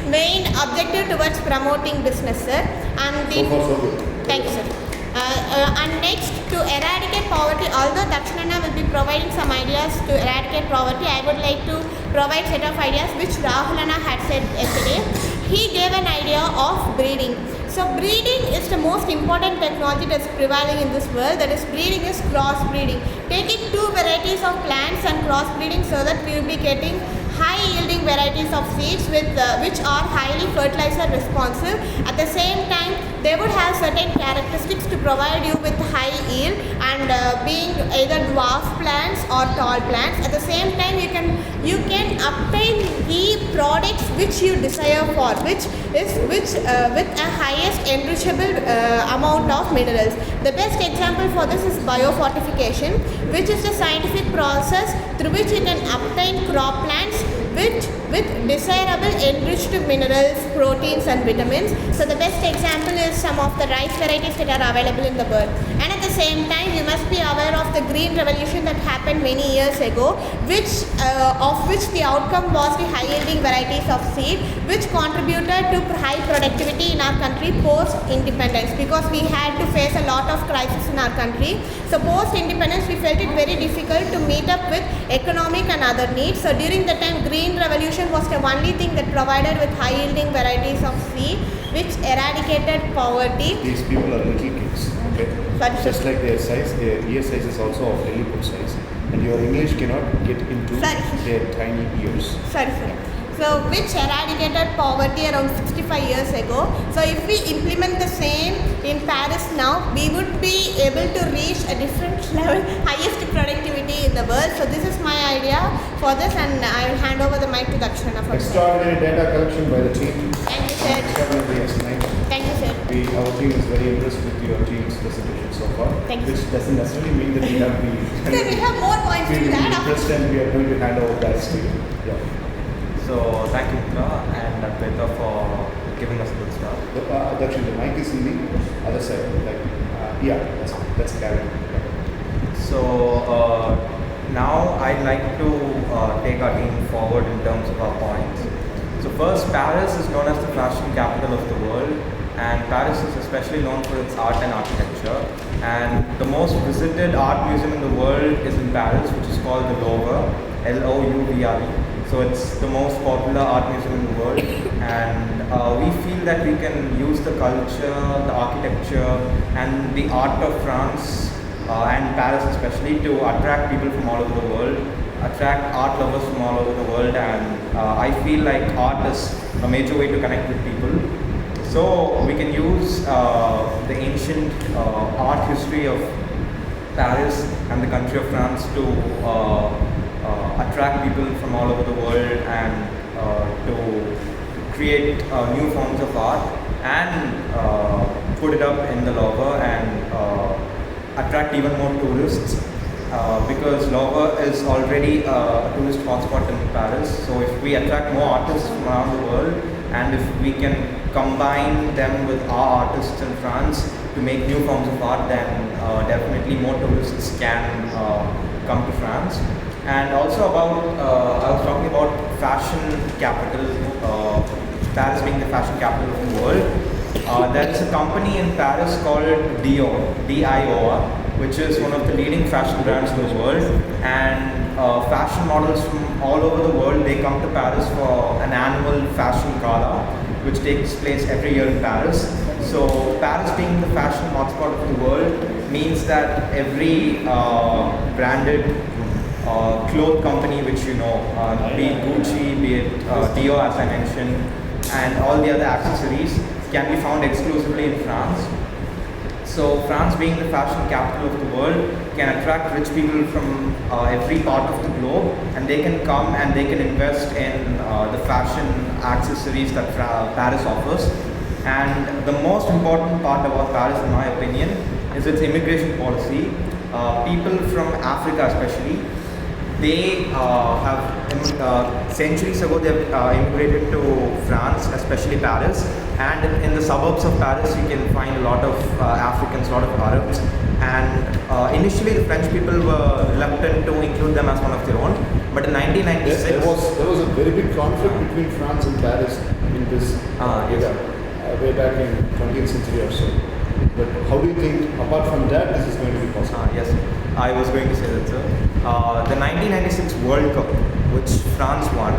main objective towards promoting business, sir. And the thank you, sir. And next, to eradicate poverty, although Dakshinana will be providing some ideas to eradicate poverty, I would like to provide set of ideas which Rahulana had said yesterday. He gave an idea of breeding. So breeding is the most important technology that's prevailing in this world. That is, breeding is crossbreeding. Taking two varieties of plants and crossbreeding so that we will be getting high yielding varieties of seeds with which are highly fertilizer responsive. At the same time, they would have certain characteristics to provide you with high yield and being either dwarf plants or tall plants. At the same time, you can obtain the products which you desire for, which with a highest enrichable amount of minerals. The best example for this is biofortification, which is the scientific process through which you can obtain crop plants with desirable enriched minerals, proteins and vitamins. So the best example is some of the rice varieties that are available in the world. And at the same time, you must be aware of the green revolution that happened many years ago, of which the outcome was the high yielding varieties of seed, which contributed to high productivity in our country post independence, because we had to face a lot of crisis in our country. So post independence, we felt it very difficult to meet up with economic and other needs. So during the time, green revolution was the only thing that provided with high yielding varieties of seed which eradicated poverty. These people are little kids, okay? Sorry, Just like their size, their ear size is also of lilliput size, and your English cannot get into their tiny ears. Sorry. So which eradicated poverty around 65 years ago. So if we implement the same in Paris now, we would be able to reach a different level, highest productivity in the world. So this is my idea for this, and I will hand over the mic to Dakshana for Extraordinary data collection by the team. Thank you, sir. Extraordinary excellent. Thank you, sir. Our team is very impressed with your team's presentation so far. Thank you. Which doesn't necessarily mean that we have been. Sir, we have more points to that. Impressed, and we are going to hand over that to you. Yeah. So thank you, Mitra and Advaita, for giving us a good start. Dakshin, the mic is in the other side. Yeah, that's carried. So now I'd like to take our team forward in terms of our points. So first, Paris is known as the fashion capital of the world, and Paris is especially known for its art and architecture. And the most visited art museum in the world is in Paris, which is called the Louvre, Louvre. So it's the most popular art museum in the world, and we feel that we can use the culture, the architecture and the art of France and Paris especially to attract people from all over the world, attract art lovers from all over the world, and I feel like art is a major way to connect with people. So we can use the ancient art history of Paris and the country of France to attract people from all over the world and to create new forms of art and put it up in the Louvre and attract even more tourists because Louvre is already a tourist hotspot in Paris. So if we attract more artists from around the world and if we can combine them with our artists in France to make new forms of art, then definitely more tourists can come to France. And also about, I was talking about fashion capital, Paris being the fashion capital of the world. There is a company in Paris called Dior, D-I-O-R, which is one of the leading fashion brands in the world. And fashion models from all over the world, they come to Paris for an annual fashion gala, which takes place every year in Paris. So Paris being the fashion hotspot of the world means that every branded cloth company which you know, be it Gucci, be it Dior as I mentioned, and all the other accessories can be found exclusively in France. So France, being the fashion capital of the world, can attract rich people from every part of the globe, and they can come and they can invest in the fashion accessories that Paris offers. And the most important part about Paris, in my opinion, is its immigration policy. People from Africa especially, they centuries ago they immigrated to France, especially Paris, and in the suburbs of Paris you can find a lot of Africans, a lot of Arabs, and initially the French people were reluctant to include them as one of their own, but in 1996 there was a very big conflict between France and Paris in this way back in 20th century or so. But how do you think, apart from that, this is going to be possible? Yes, I was going to say that, sir. The 1996 World Cup, which France won,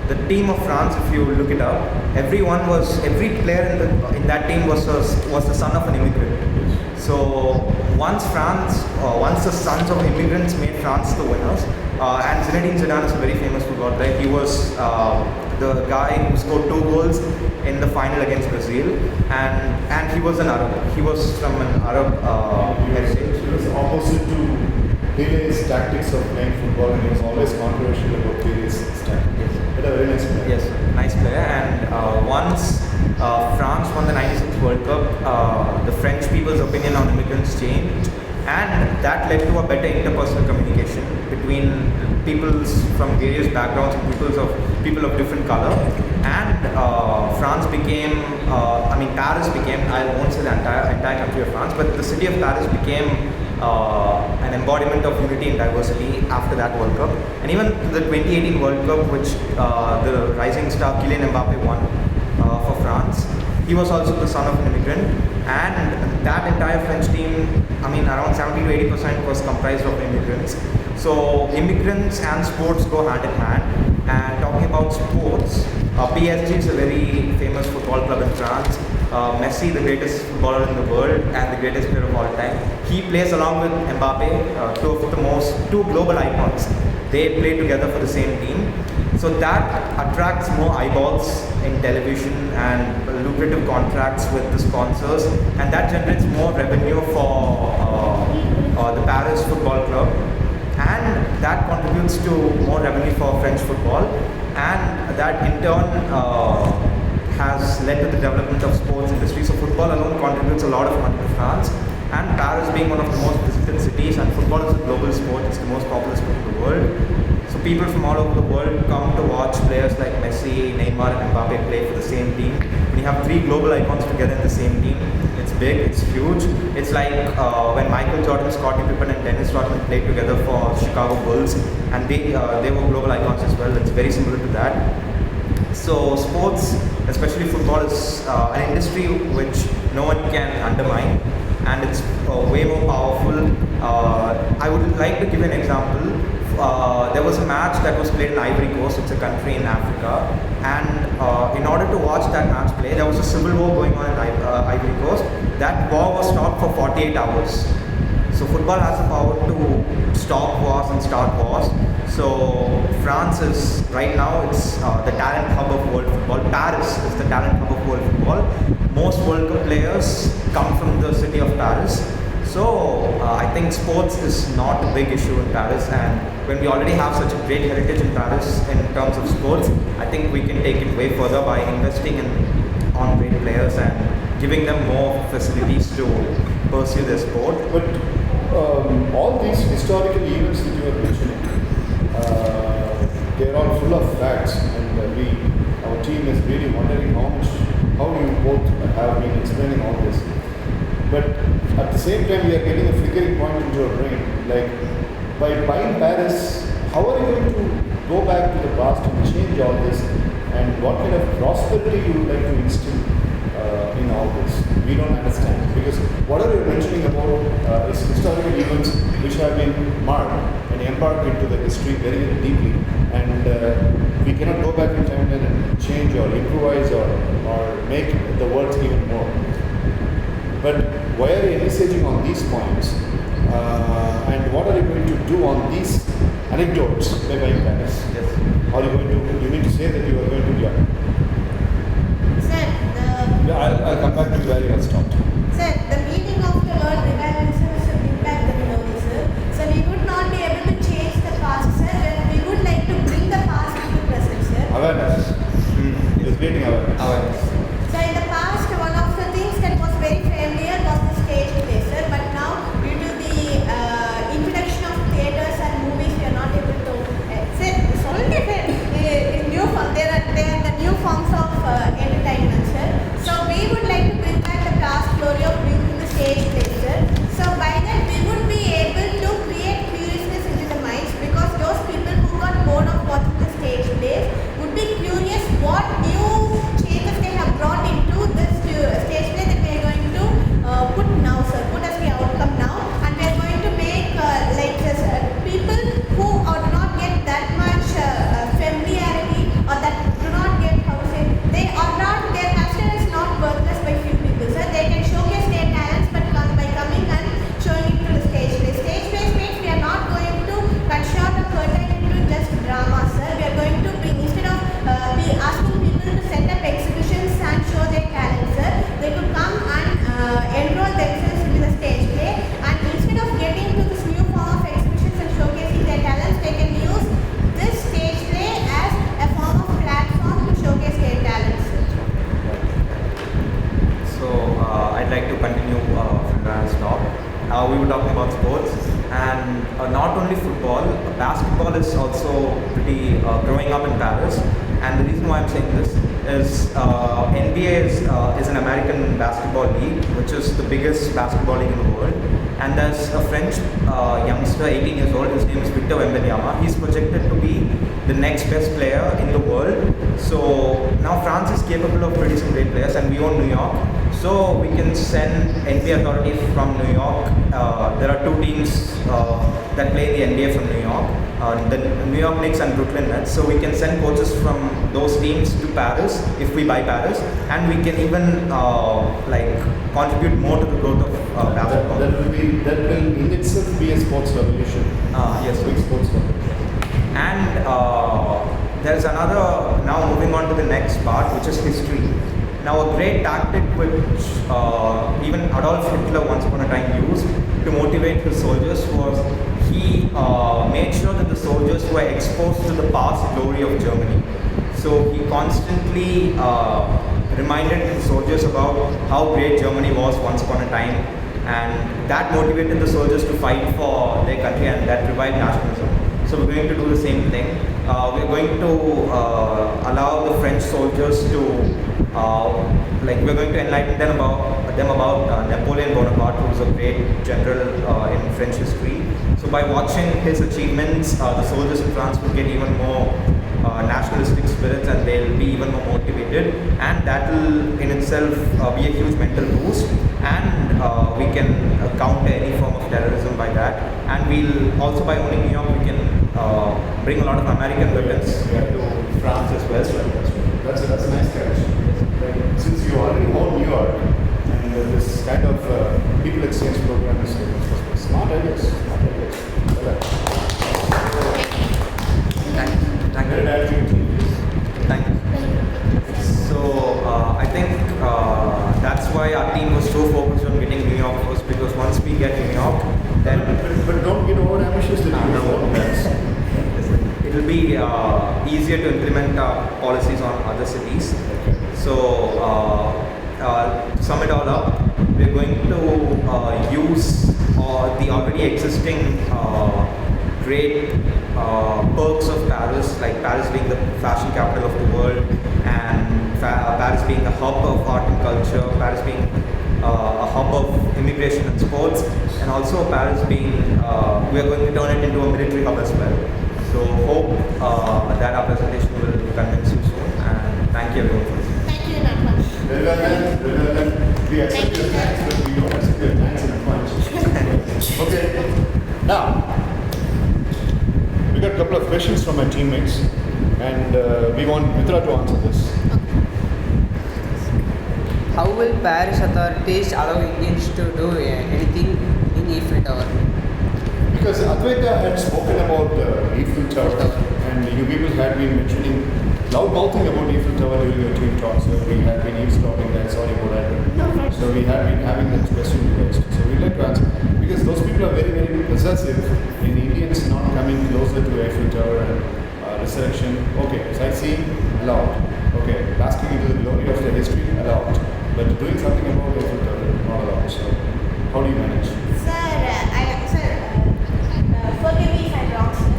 the team of France, if you look it up, every player in that team was the son of an immigrant. So once the sons of immigrants made France the winners, and Zinedine Zidane is a very famous football player. He was the guy who scored 2 goals in the final against Brazil, and he was an Arab. He was from an Arab heritage. He was opposite to Pele's tactics of playing football, and he was always controversial about Pele's tactics. Yes. But a very nice player. Yes, nice player. And once France won the 96 World Cup, the French people's opinion on immigrants changed, and that led to a better interpersonal communication between peoples from various backgrounds and people of different color. And France became, Paris became, I won't say the entire country of France, but the city of Paris became an embodiment of unity and diversity after that World Cup. And even the 2018 World Cup, which the rising star Kylian Mbappe won for France, he was also the son of an immigrant, and that entire French team, around 70 to 80% was comprised of immigrants. So immigrants and sports go hand in hand. And talking about sports, PSG is a very famous football club in France. Messi, the greatest footballer in the world and the greatest player of all time, he plays along with Mbappe, two global icons. They play together for the same team. So that attracts more eyeballs in television and lucrative contracts with the sponsors, and that generates more revenue for the Paris Football Club, and that contributes to more revenue for French football, and that in turn has led to the development of sports industry. So football alone contributes a lot of money to France, and Paris being one of the most visited cities, and football is a global sport, it's the most popular sport in the world. So people from all over the world come to watch players like Messi, Neymar and Mbappe play for the same team. When you have 3 global icons together in the same team, it's big, it's huge. It's like when Michael Jordan, Scottie Pippen and Dennis Rodman played together for Chicago Bulls, and they were global icons as well. It's very similar to that. So sports, especially football, is an industry which no one can undermine, and it's way more powerful. I would like to give an example. There was a match that was played in Ivory Coast. It's a country in Africa, and in order to watch that match play, there was a civil war going on in Ivory Coast. That war was stopped for 48 hours. So football has the power to stop wars and start wars. So France is right now, it's the talent hub of world football. Paris is the talent hub of world football. Most World Cup players come from the city of Paris. So I think sports is not a big issue in Paris, and when we already have such a great heritage in Paris in terms of sports, I think we can take it way further by investing on great players and giving them more facilities to pursue their sport. But all these historical events that you are mentioning, they are all full of facts, and our team is really wondering how you both have been explaining all this. But at the same time, we are getting a flickering point into your brain. Like, by buying Paris, how are you going to go back to the past and change all this? And what kind of prosperity you would like to instill in all this? We don't understand. Because whatever you're mentioning about is historical events which have been marked and embarked into the history very, very deeply. And we cannot go back in time and change or improvise or make the world even more. But why are you envisaging on these points, and what are you going to do on these anecdotes by buying Paris? Yes. Or you need to say that you are going to, Sir, I'll come back to where you have stopped. sir, the meaning of the word revivalism is to bring back the memory, sir. So we would not be able to change the past, sir. We would like to bring the past into present, sir. Awareness. It is creating awareness. Awareness. So in the past, one of the things that was very familiar was the stage play, sir. But now, due to the introduction of theatres and movies, we are not able to. Sir, it's only new form. They are the new forms of entertainment, sir. So we would like to bring back the past glory of bringing the stage play, sir. So by that, we would be able to create curiousness into the minds, because those people who got bored of watching the stage plays would be curious what new changes they have brought into this stage play that we are going to put now, sir. Put as the outcome now, and we are going to make like this, people who do not get that much familiarity, or that do not get how to say, they are not, their passion is not worthless by few people, sir. They can showcase their talents, but by coming and showing it to the stage play. Stage play means we are not going to cut short or curtain into just drama, sir. We are going to bring, instead of be asking people to set up exhibitions and show their talents, sir, they could come and enroll themselves into the stage play, and instead of getting to this new form of exhibitions and showcasing their talents, they can use this stage play as a form of platform to showcase their talents, sir. So I'd like to continue from where I stopped. We were talking about sports, and not only football, basketball is also pretty growing up in Paris. And the reason why I'm saying this is NBA is an American basketball league, which is the biggest basketball league in the world. And there's a French youngster, 18 years old. His name is Victor Wembanyama. He's projected to be the next best player in the world. So now France is capable of producing great players, and we own New York. So we can send NBA authority from New York. There are two teams that play in the NBA from New York, the New York Knicks and Brooklyn Nets. So we can send coaches from those teams to Paris if we buy Paris, and we can even like contribute more to the growth of basketball. That will in itself be a sports revolution. Yes, Big sports revolution. And there's another, now moving on to the next part, which is history. Now a great tactic which even Adolf Hitler once upon a time used to motivate his soldiers was he made sure that the soldiers were exposed to the past glory of Germany. So he constantly reminded his soldiers about how great Germany was once upon a time, and that motivated the soldiers to fight for their country, and that revived nationalism. So we're going to do the same thing. We're going to allow the French soldiers to we're going to enlighten them about Napoleon Bonaparte, who was a great general in French history. So by watching his achievements, the soldiers in France will get even more nationalistic spirits, and they'll be even more motivated, and that will in itself be a huge mental boost, and we can counter any form of terrorism by that. And we'll also, by owning New York, we can bring a lot of American weapons to France as well. That's a nice catch. Since you already own New York, and this kind of people exchange program is smart ideas. Thank you. Thank you. So I think that's why our team was so focused on getting New York first, because once we get New York, then But don't get over ambitious that you own that. it'll be easier to implement policies on other cities. So to sum it all up, we're going to use the already existing great perks of Paris, like Paris being the fashion capital of the world, and Paris being a hub of art and culture, Paris being a hub of immigration and sports, and also Paris being, we are going to turn it into a military hub as well. So hope that our presentation will convince you soon, and thank you everyone for listening. Thank you very much. Very well done. We accept your thanks, but we don't accept your thanks in advance. Okay. Now, we got a couple of questions from my teammates, and we want Mitra to answer this. How will Paris authorities allow Indians to do anything in Eiffel Tower? Because Advaita had spoken about Eiffel Tower, and you people had been mentioning, loud mouthing about Eiffel Tower during your team talk, so we had been eavesdropping there, sorry about that. So we had been having that question raised. So we'd like to answer, because those people are very, very possessive in Indians not coming closer to Eiffel Tower and resurrection. Okay, sightseeing, allowed. Okay, basking into the glory of the history, allowed. But doing something about Eiffel Tower, not allowed. So how do you manage? Forgive me if I'm wrong, sir.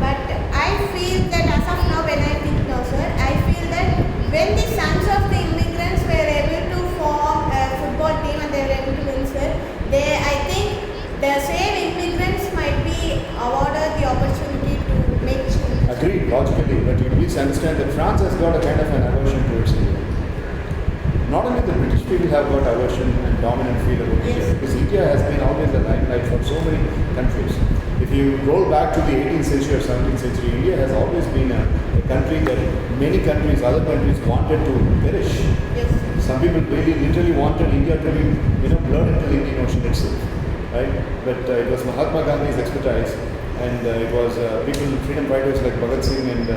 But I feel that as of now, when I think now, sir, I feel that when the sons of the immigrants were able to form a football team and they were able to win, sir, I think the same immigrants might be awarded the opportunity to make change. Agreed, logically, but you please understand that France has got a kind of an aversion towards India. Not only the British people have got aversion and dominant feel about India, because India has been always a limelight for so many countries. If you roll back to the 18th century or 17th century, India has always been a country that many countries, other countries wanted to perish. Yes. Some people really literally wanted India to be, blurred into the Indian Ocean itself, right? But it was Mahatma Gandhi's expertise, and it was people, freedom fighters like Bhagat Singh and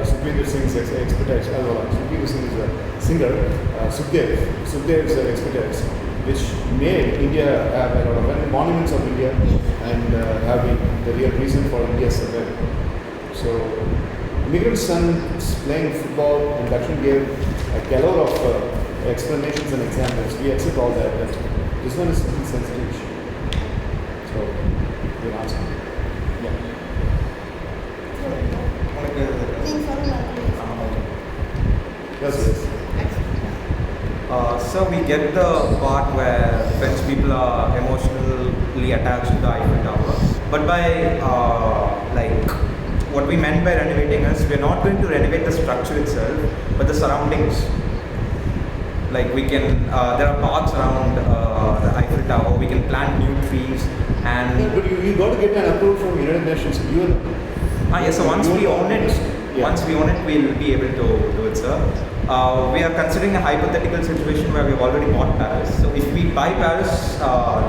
Sukhdev Singh's expertise. Sukhdev Singh is a singer. Sukhdev's expertise, which made India have a lot of monuments of India and have been the real reason for India's survival. So, immigrant sons playing football, and Dakshin gave a galore of explanations and examples. We accept all that, but this one is something sensitive issue. So, your answer. Yeah. Yes. So we get the part where French people are emotionally attached to the Eiffel Tower, but by what we meant by renovating is we're not going to renovate the structure itself, but the surroundings. Like we can, there are parks around the Eiffel Tower. We can plant new trees and. Yeah, but you got to get an approval from United Nations. Yes. So once we own it, we'll be able to do it, sir. We are considering a hypothetical situation where we've already bought Paris. So if we buy Paris,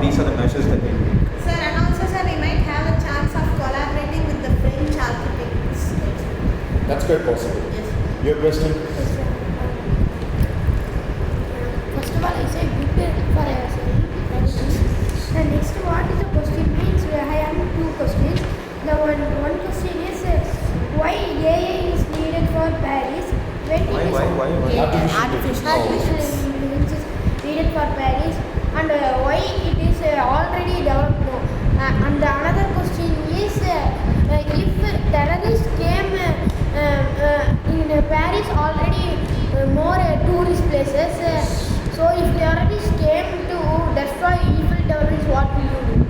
these are the measures that we will take. Sir, and also, sir, we might have a chance of collaborating with the French architects. That's quite possible. Yes. Your question? First of all, I say good for and next, what is the question means? I have two questions. The one question is why AI is needed for Paris? Why? Artificial intelligence is needed for Paris, and why it is already developed now. And the another question is if terrorists came in Paris already more tourist places. So if terrorists came to destroy Eiffel Tower, what will you do?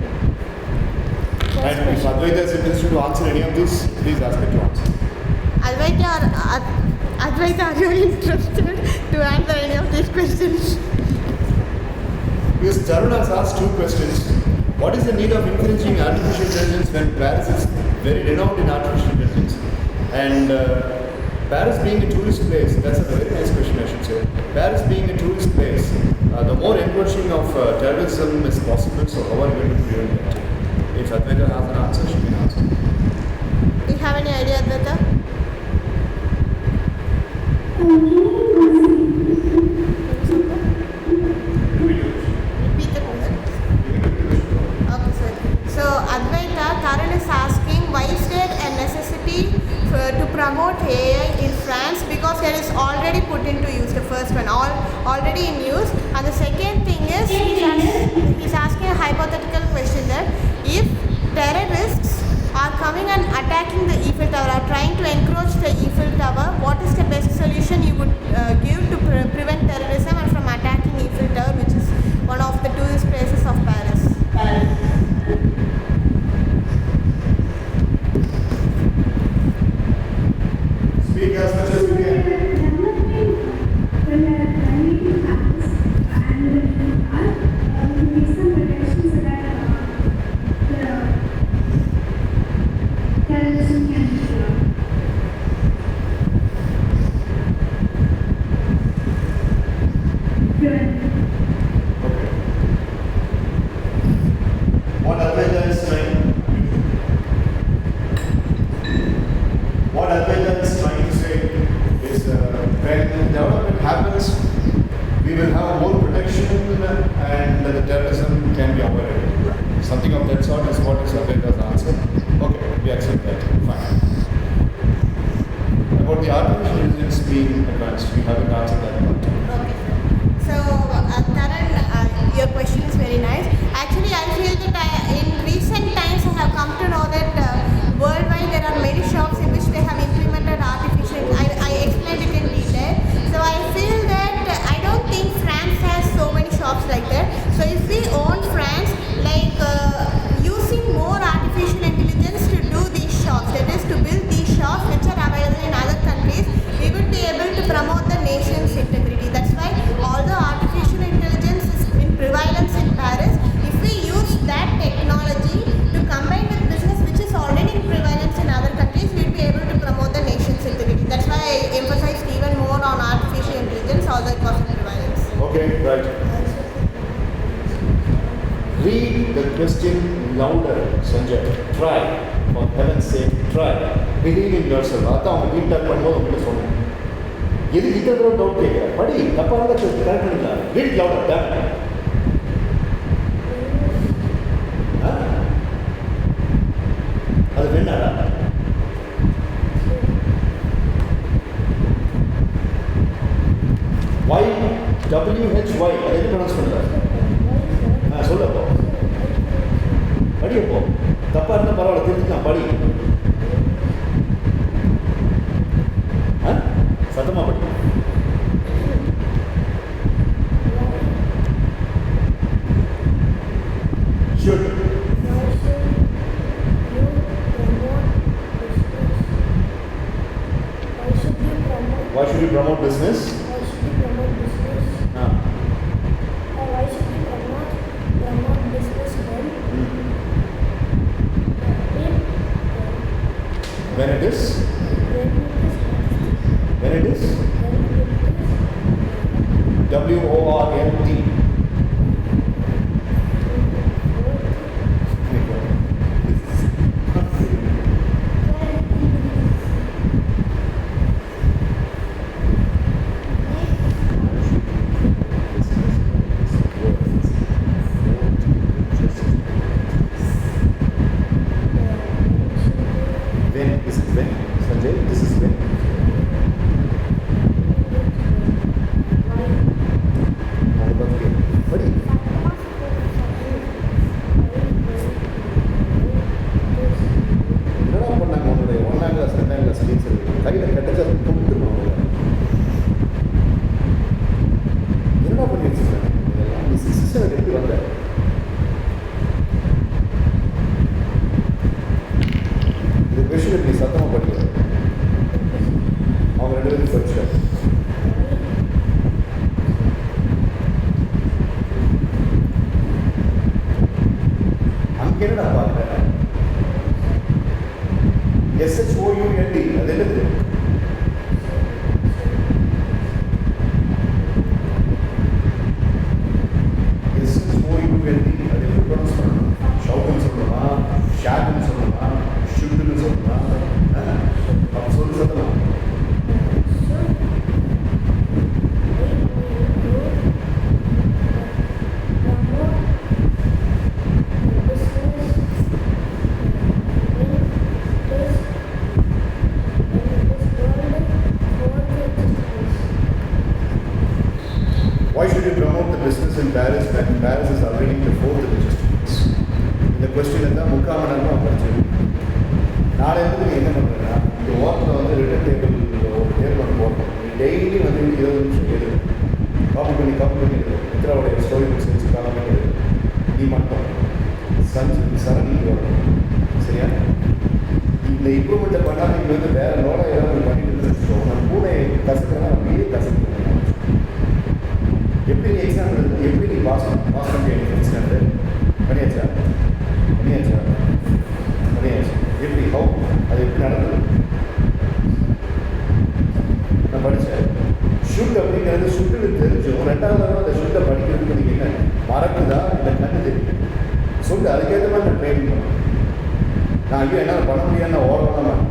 And if Advaita is interested to answer any of this, please ask her to answer. Advaita, are you interested to answer any of these questions? Because Tarun has asked two questions. What is the need of encouraging artificial intelligence when Paris is very renowned in artificial intelligence? And Paris being a tourist place, that's a very nice question, I should say. Paris being a tourist place, the more encroaching of terrorism is possible, so how are you going to prevent that? If Advaita has an answer, she can answer. Do you have any idea, Advaita? Repeat the question. Okay, sir. So, Advaita, Tarun is asking why is there a necessity to promote AI in France, because it is already put into use, the first one, already in use. And the second thing is, he's asking a hypothetical question that if terrorists are coming and attacking the Eiffel Tower, are trying to encroach the Eiffel Tower, what is the best solution you would give to prevent terrorism and from attacking Eiffel Tower, which is one of the tourist places of Paris? Speak as much as you can. can be avoided. Something of that sort is what is Advaita's answer. Okay, we accept that. Fine. About the artificial intelligence being advanced, we haven't answered that part. Okay. So, Taran, your question is very nice. Actually, I feel that in recent times I have come to know that worldwide there are many shops in which they have implemented artificial. I explained it in detail. So I feel that I don't think France has so many shops like that. So if we own France, like using more artificial intelligence to do these shops, that is to build these shops which are available in other countries, we would be able to promote the nation's integrity. That's why all the artificial intelligence is in prevalence in Paris. If we use that technology to combine with business which is already in prevalence in other countries, we'll be able to promote the nation's integrity. That's why I emphasized even more on artificial intelligence, although it was in prevalence. Okay, right. Read the question louder, Sanjay. Try. For heaven's sake, try. Believe in yourself. அதான் அவங்க feedback பண்ணும்போது உங்களுக்கு சொன்னேன். எதுக்கு இத்தனை தடவை doubt கேட்குற? படி, தப்பாக இருந்தால் கரெக்ட் பண்ணிக்கலாம். Read louder, damn. அது வேணாடா. Y WHY அதை எப்படி ப்ரொனவுன்ஸ் பண்ணுற? சொல்லப்போ படியப்போ தப்பா இருந்தால் பரவாயில்ல திருத்திக்கலாம் படி சத்தமா படி should why should you promote business? When it is? When it is? WORLD. When is it when? Sanjay, this is when? Buddy. என்னடா பண்ணாங்க உன்னுடைய 1ஆம் கிளாஸ் 2ஆம் கிளாஸ் டீச்சர் கையில் கட்டச்சா கொடுத்துருவாங்க என்னடா பண்ணி வச்சுருக்காங்க நீ சிஸ்டரை எப்படி வந்த இது கொஸ்டின் நீ சத்தமாக படிக்கிற அவங்க 2 பேரும் படிச்சாங்க அங்கே என்னடா பார்க்குறேன் SHOULD அது என்னது SHOULD அது எப்படி ப்ரொனவுன்ஸ் பண்ணணும் ஷவுட்னு சொல்லணுமா ஷாட்னு சொல்லணுமா ஷுட்னு சொல்லணுமா அப்போ சொல்லி சத்தமா Why should you promote the business in Paris when Paris is already the 4th richest place? இந்த கொஸ்டின் தான் 3/4 மணி நேரமாக படிச்சது நாளை வந்து நீ என்ன பண்ணுறேன்னா இந்த ஓரத்தில் வந்து ரிட்டன் டேபிள் ஒரு டேபிள் ஒன்று போடணும் நீ டெய்லி வந்து 20 நிமிஷம் எழுது காப்பி பண்ணி எழுது மித்ராவுடைய ஸ்டோரி புக்ஸ் வச்சு காப்பி பண்ணி எழுது நீ மட்டும் சரணி வரணும் சரியா இந்த இம்ப்ரூவ்மெண்ட்டை பண்ணால் நீங்கள் வந்து வேறு லோட ஏதாவது பண்ணிட்டு வச்சுக்கோங்க நான் பூனை கற்றுக்கிறேன்னா அப்படியே கற்றுக்கிறேன் எப்படி நீ எக்ஸாம் எழுது எப்படி நீ பாஸ் பண்ணி எனக்கு ஸ்டாண்டர்ட் பண்ணியாச்சா எப்படி ஹவு அது எப்படி நடந்தது நான் படித்தேன் ஷூட் அப்படிங்கிறது ஷூட்டுக்கு தெரிஞ்சும் 2வது தடவை அந்த ஷூட்டை படிக்கிறதுக்கு நீங்கள் என்ன மறக்குதா இல்லை கண்ணு தெரியும் சொல்லு அதுக்கேற்ற மாதிரி நான் ட்ரைனிங் பண்ணேன் நான் ஐயோ என்னால் பண்ண முடியாதுன்னு ஓடலாம்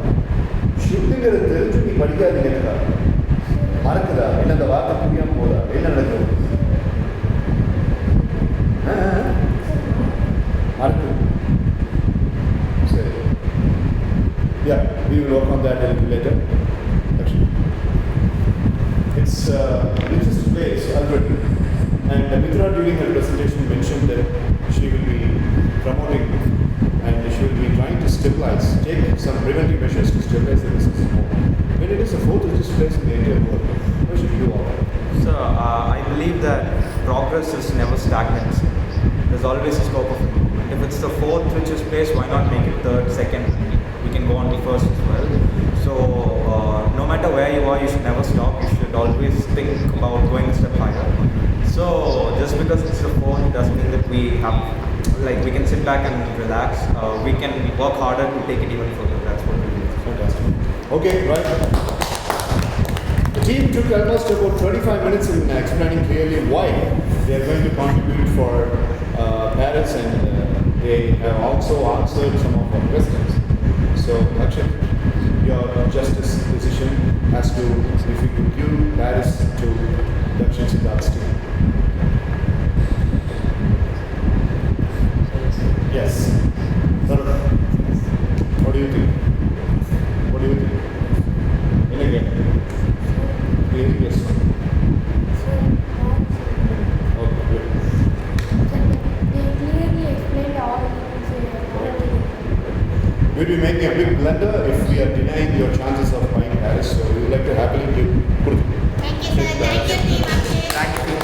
ஷூட்டுங்கிறது தெரிஞ்சு நீ படிக்காதீங்க என்னடா மறக்குதா இல்லை அந்த வார்த்தை புரியாமல் போதா என்ன நடக்குது mentioned that she will be promoting and she will be trying to stabilize, take some preventive measures to stabilize the business more. When it is the fourth richest place in the entire world, why should you do all that? So I believe that progress is never stagnant. There's always a scope of improvement. If it's the fourth richest place, why not make it third, second? We can go on to first as well. So no matter where you are, you should never stop. You should always think about going a step higher. So just because it's the fourth doesn't mean that we can sit back and relax. We can work harder to take it even further. That's what we do. Fantastic. Okay, right. The team took almost about 25 minutes in explaining clearly why they are going to contribute for Paris, and they have also answered some of our questions. So, Akshay, your justice decision as to if you could give Paris to Dakshin Siddharth's team. Yes. Sir, what do you think? What do you think? In again. Yes. Okay, good. They clearly explained all things. We'll be making a big blunder if we are denying your chances of buying Paris. So we would like to happily give Kurdi. Thank you, sir. Thank you, team Akshay. Thank you.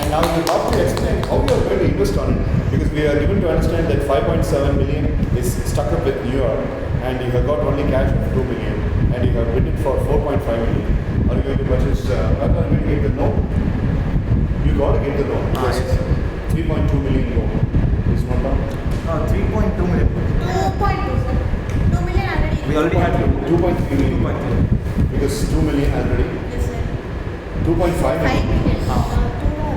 And now you have to explain how you are going to invest on it, because we are given to understand that 5.7 million is stuck up with New York, and you have got only cash of 2 million, and you have bid for 4.5 million. Are you going to purchase? Are you going to get the loan? You got to get the loan. Yes. 3.2 million loan. Is not down. 3.2 million. 2.2, sir. 2 million already. We already had 2.3 million. 2.3. Because 2 million already. Yes, sir. 2.5 5 million. million.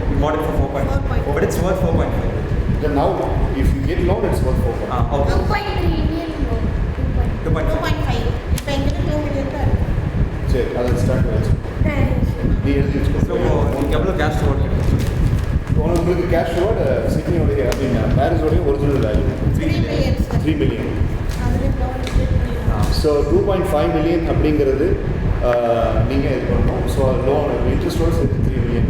We bought it for 4.5. But it's worth 4.5. Then now, if you get loan, it's worth 4.5. Okay. 2.3 million. 2.5. 2.5. இப்போ எங்கிட்ட 2 million தான் இருக்கு. சரி, அதை start வச்சு நீ எழுதி So, வச்சுக்கோ. எவ்வளோ கேஷ் ஓட்டு உங்களுக்கு கேஷோட சிட்னியோடைய அப்படின்னா பாரிஸோடைய original value 3 million, sir. 3 million. அதுல loan split பண்ணிடலாம். ஸோ 2.5 மில்லியன் அப்படிங்கிறது நீங்கள் இது பண்ணணும். ஸோ லோன் இன்ட்ரெஸ்டோட சேர்த்து 3 மில்லியன்.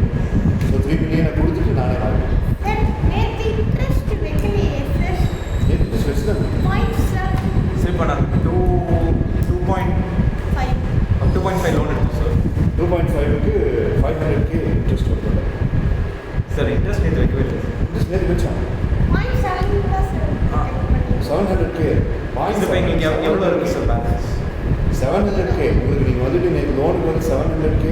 ஸோ 3 மில்லியனை கொடுத்துட்டு நானே வாங்கினேன். Sir, நேத்து interest வைக்கலையே, sir. இன்ட்ரெஸ்ட் வச்சு தான் 0.7. சரி இப்போ நான் 2.5 லோன் எடுத்தோம் சார் 2.5க்கு 500K இன்ட்ரெஸ்ட் வருது. சார் இன்ட்ரெஸ்ட் நேற்று வைக்கவே இல்லை இன்ட்ரெஸ்ட் நேற்று வச்சான் 0.7 தான் sir. 700K. இப்போ எங்களுக்கு எவ்வளோ இருக்குது சார் பேலன்ஸ் 700K உங்களுக்கு நீங்கள் வந்துட்டு நீங்கள் லோனுக்கு வந்து 700K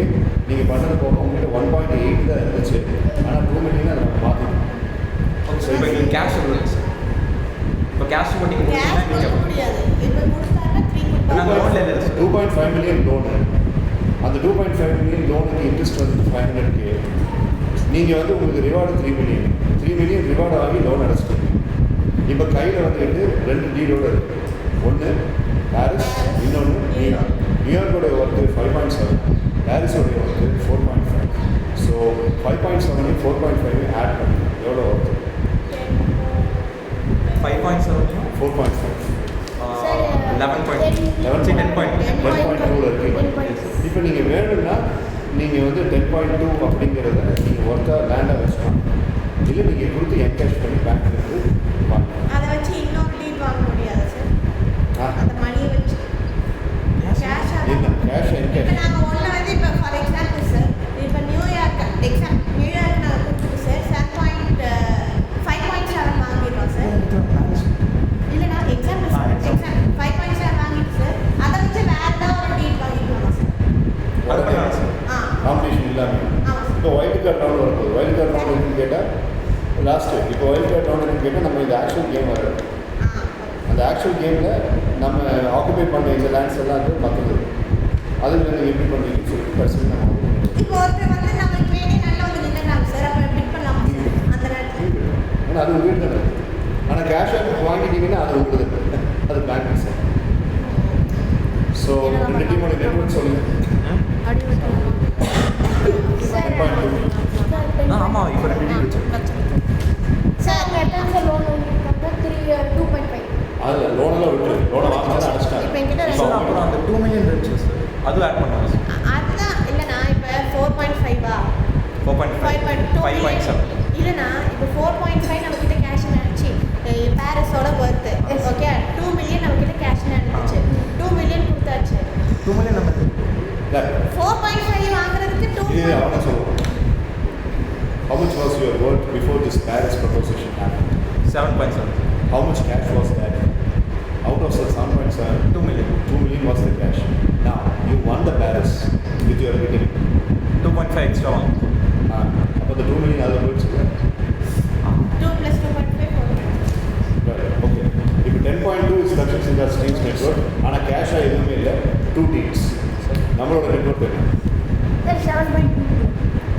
நீங்கள் பண்ணது போக உங்கள்கிட்ட 1.8 தான் இருந்துச்சு. ஆனால் 2 மில்லியன் அதை நம்ம மாற்றிக்கணும். ஓகே சார் இப்போ எங்களுக்கு கேஷ் எவ்வளோ இருக்குது சார் இப்போ கேஷ் போட்டி Cash கொடுக்க முடியாது. இப்போ கொடுத்தாருன்னா 3 நாங்கள் கொடுப்பாங்க. லோனில் இல்லை சார் 2.5 மில்லியன் லோனு. அந்த 2.5 மில்லியன் லோனுக்கு இன்ட்ரெஸ்ட் வந்து 500K. நீங்கள் வந்து உங்களுக்கு ரிவார்டு 3 மில்லியன். 3 மில்லியன் ரிவார்டு வாங்கி லோன் அடைச்சிட்டு இப்போ கையில் வந்துட்டு 2 டீலோடு இருக்குது. ஒன்று பாரிஸ், இன்னொன்று நியூயார்க். நியூயார்க்கோடைய ஒர்க்கு 5.7, பாரிஸோடைய ஒர்க்கு 4.5. ஸோ 5.7 4.5 ஆட் பண்ணி எவ்வளோ ஒர்க்கு 5.7 4.5 10.2 இருக்கு. இப்போ நீங்கள் வேணும்னா நீங்கள் வந்து 10.2 அப்படிங்கிறத நீங்கள் ஒர்க்காக லேண்டாக வச்சுக்கலாம். இல்லை நீங்கள் கொடுத்து என்கேஷ் பண்ணி பேங்க் இருந்து வாங்கலாம். அதை வச்சு இன்னொரு டீல் வாங்க முடியாது சார். அந்த மணியை வச்சு கேஷ் இல்லை கேஷ் இப்போ என்கேஷ் நாங்கள் ஒன்று வந்து இப்போ ஃபார் எக்ஸாம்பிள் சார் இப்போ நியூயார்க் நாங்கள் கொடுத்துட்டு சார் 5.7 வாங்கிடுறோம் சார். இல்லைனா எக்ஸாம்பிள் சார் எக்ஸாம்பிள் 5.7 வாங்கிட்டு சார் அதை வச்சு வேறு ஏதாவது ஒரு டீல் வாங்கிக்கலாம் சார். காம்படிஷன் இல்லாமல். ஆமாம் சார். இப்போ வைல்டு கார்டு ரவுண்ட் வருது. வைல்டு கார்டு ரவுண்ட் என்னன்னு கேட்டால் லாஸ்ட்டு இப்போ வைல்டு கார்டு ரவுண்ட் என்னன்னு கேட்டால் நம்ம இந்த ஆக்சுவல் கேம் வராது. அந்த ஆக்சுவல் கேமில் நம்ம ஆக்குபை பண்ண இந்த லேண்ட்ஸ் எல்லாம் வந்து மற்றது அதில் நீங்கள் எப்படி பண்ணுறீங்கன்னு சொல்லிட்டு பர்சன் நம்ம இப்போ ஒருத்தர் வந்து நம்மளுக்கு வேண்டிய நல்ல வந்து நின்றுட்டாங்க சார் அப்போ பிட் பண்ணலாமா சார் அந்த நேரத்தில்? ஏன்னா அது உங்கள் வீடு தானே. ஆனால் கேஷாக வாங்கிட்டீங்கன்னா அது உங்களுக்கு அது பேங்க் சார். ஸோ 2 டீமோட நெட்வொர்க் சொல்லுங்கள். அப்படி விட்டுருவோம். ஆமாம் இப்போ 2 டீல் வச்சு சார் லோன் வாங்கியிருக்காங்க 2.5. அதில் லோனெல்லாம் விட்டு லோனை வாங்கினா இப்போ அடைச்சிட்டாங்க. என்கிட்ட இப்போ அப்புறம் அந்த 2 மில்லியன் இருந்துச்சு சார் அதுவும் ஆட் பண்ணுவாங்க சார் அதுதான் இல்லைண்ணா இப்போ 4.5 4.5 5.7 இல்லைண்ணா இப்போ 4.5 நம்மக்கிட்ட கேஷ் இருந்துச்சு பாரிஸோட ஒர்த்து ஓகே 2 மில்லியன் நம்மக்கிட்ட கேஷ் இருந்துச்சு 2 மில்லியன் கொடுத்தாச்சு 2 million நம்ம 4.5 வாங்குறதுக்கு 2 Yeah, I want to know. How much was your worth before this Paris proposition happened? 7.7. How much cash was that? Out of the 7.7, 2 million. 2 million was the cash. Now, you won the Paris with your beginning. 2.5 extra one. About the 2 million other words, 2 plus 2.5 4.5 okay. If 10.2 is Dakshin Siddhar's team's network, and a cash I எதுவுமே இல்லை 2 teams. நம்மளோட network என்ன? That's 7.2.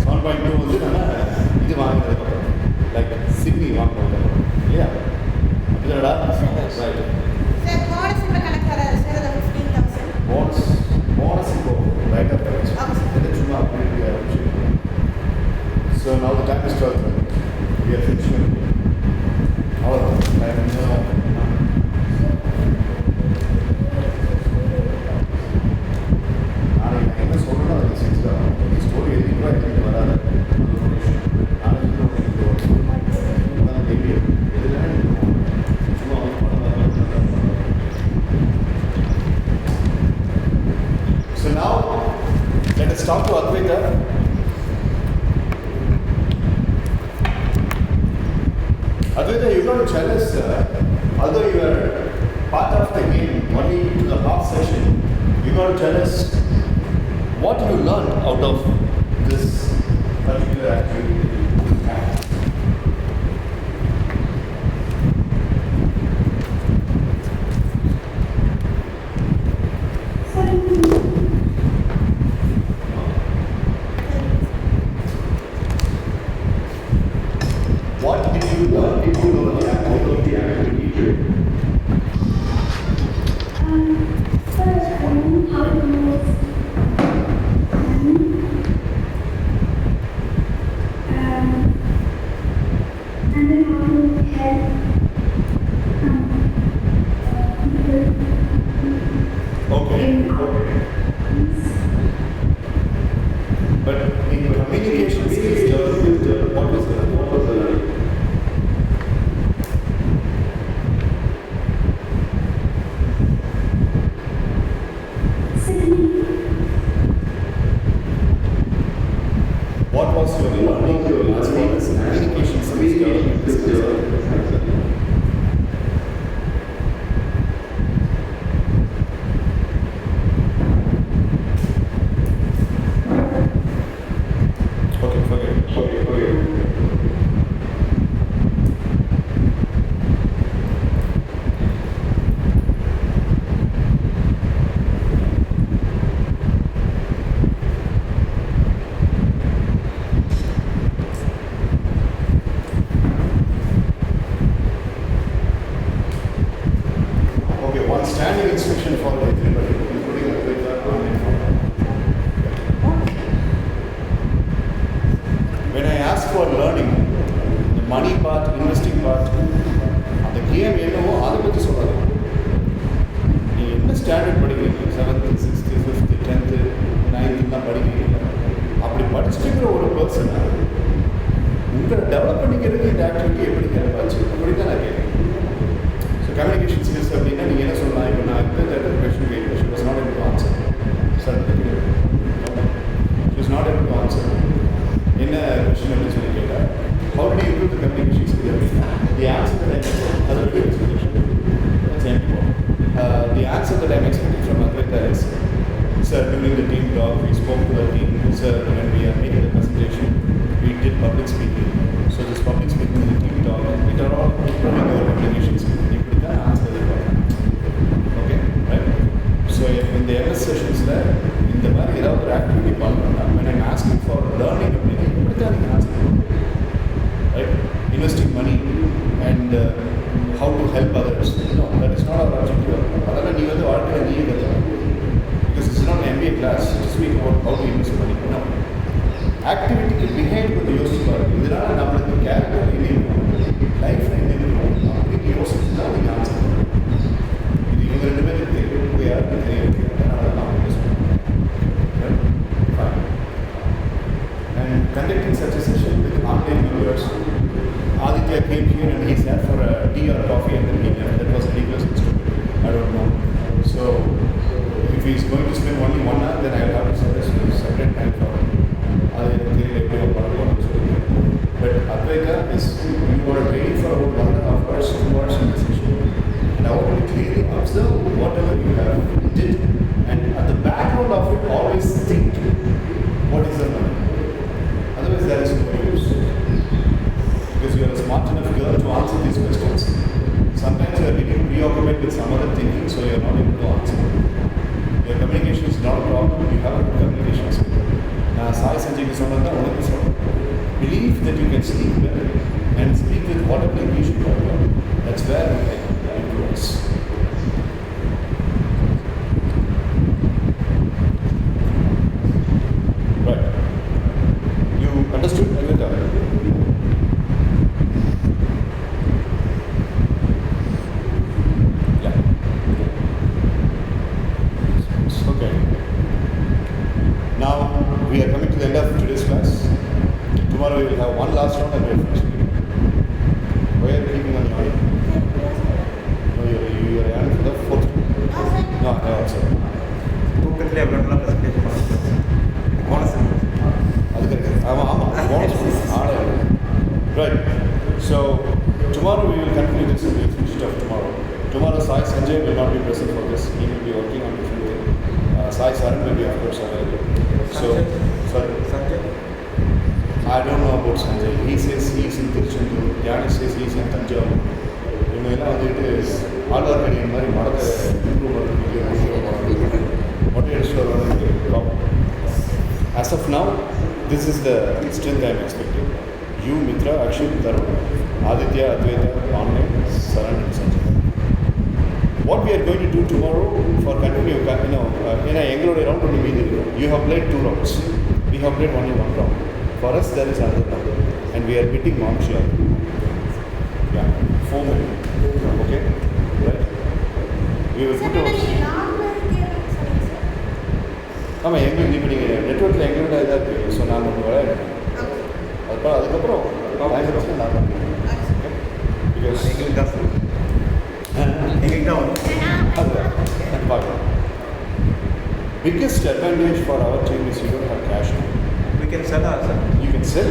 7.2 வந்து நம்ம இது வாங்கினதுக்கப்புறம் like Sydney வாங்கினதுக்கப்புறம் இல்லையா அப்படிதானடா right sir bonus இப்போ கணக்கு வராது சார் அது 15,000 போனஸ் இப்போ ரைட் அப் Okay. சும்மா அப்படி so now the time is 12 we are finishing அவ்வளோதான் நாளைக்கு நான் என்ன சொல்கிறேன்னா அதை செஞ்சுதான் ஸ்டோரி எழுதிட்டு எழுதிட்டு வராது So now, let us talk to Advaita. Advaita, you're going to tell us, although you are part of the game, only to the half session, you're going to tell us what you learned out of this particular activity. What did you learn out of the activity? First, I learned how to invest money. And then how to help people Okay. in our But in communication skills, what was the learning? Sydney. What was your learning as far as communication skills development is concerned? Okay, forget it. Okay, one standing instruction for everybody, including Advaita and when I ask for learning, the money part, investing part, அந்த game என்னவோ அதை பற்றி சொல்லாது. நீ என்ன standard படிக்கிறீங்க 7th, 6th, 5th, 10th, 9th தான் படிக்கிறீங்க. அப்படி படிச்சுட்டு ஒரு பர்சனை உங்களை டெவலப் பண்ணிக்கிறதுக்கு இந்த ஆக்டிவிட்டி எப்படி ஹெல்ப் ஆச்சு அப்படி தான் நான் கேட்குறேன். ஸோ கம்யூனிகேஷன் ஸ்கில்ஸ் அப்படின்னா நீங்கள் என்ன சொல்லலாம் இப்போ நான் இந்த கொஸ்டின் கேட்குறேன் she was not able to answer sir she was not able to answer என்ன கொஸ்டின் அப்படின்னு சொல்லி கேட்டால் how did you improve the communication skill? The answer that I'm the answer that I'm expecting from Advaita is, sir, during the team talk, we spoke to the team, sir, when we are making the presentation, we did public speaking. So this public speaking and the team talk, it are all improving our communication skill. You put that answer okay, right? So in the MS sessions there, in the மாதிரி ஏதாவது ஒரு activity பண்ணணும்னா when I'm asking for learning அப்படின்னு இப்படி தான் நீங்கள் answer right? Investing money and how to help others. No, that is not our objective. அதெல்லாம் நீ வந்து வாழ்க்கையில் நீயே கற்றுக்கணும். Because it's not an MBA class to speak about how to invest money. No. Activity behind கொஞ்சம் யோசிச்சு பாருங்க. இதனால நம்மளுக்கு கேரக்டர் என்ன இருக்கும், லைஃப்ல என்ன இருக்கும் அப்படின்னு யோசிச்சு தான் நீங்கள் ஆன்சர் பண்ணணும். இது இவங்க ரெண்டு பேருக்கு தெரியும், இவங்க யாருக்கு தெரியும், அதனால தான் இன்வெஸ்ட் பண்ணுவோம். And conducting such a session with online members, here and he sat for a tea or coffee and then he left. That was ridiculous and stupid. I don't know. So if he's going to spend only 1 hour, then I will have to set a separate time for him. But Advaita is, you were training for about 1.5 hours, 2 hours in the session. And I want you to clearly observe whatever you have did. And at the background of it, always think, what is the money? Otherwise, there is no use. Because you are a smart enough girl to answer these questions. Sometimes you are getting preoccupied with some other thinking, so you are not able to answer. Your communication is not a problem, you have a good communication skill. Now, Sai Sanjay is believe that you can speak well and speak with whatever English you talk about. That's where we can influence. Right. You understood, Advaita? Yeah. Okay. Now we are coming to the end of today's class. Tomorrow we will have one last round and we are finished. Why are you keeping on yawning? No, you are yawning for the fourth. No, also. தூக்கத்திலே எவ்வளோ presentation bonus அது correct. ஆமாம் bonus. Right. So tomorrow we will continue this and we will finish it off tomorrow. Tomorrow Sai Sanjay will not be present for this. He will be working on different thing. Sai Saran will be of course available. So, sorry. Sanjay. I don't know about Sanjay. He says he is in Tiruchendur. Yanis says he is in Tanjavur. இவங்கெல்லாம் வந்துட்டு ஆழ்வார் கடியன் மாதிரி மடத்தை improve பண்ணுறதுக்கு மொட்டை அடிச்சுட்டு வரணும்னு பார்ப்போம். As of now, this is the strength I am expecting. You, Mitra, Akshit, Tarun, Aditya, Advaita, Online, Saran and Sanjay. What we are going to do tomorrow for continue, எங்களோட round ஒன்று மீதி இருக்கு. You have played 2 rounds. We have played only 1 round. For us, there is another round. And we are beating Montreal. Yeah, 4 minutes. Okay? Right? We will put our... ஆமாம் எங்களுக்கு இப்போ நீங்கள் நெட்ஒர்க்கில் எங்களோட இதாக இருக்குது. ஸோ நான் ஒன்று விளையாடுறேன். அதுக்கப்புறம் டைம் வச்சு நான் பண்ணுறேன். பிகாஸ் எங்களுக்கு தான் எங்களுக்கு தான் அதுதான் பார்க்கலாம். Biggest advantage for our team is you don't have cash now. we can sell ourselves. You can sell,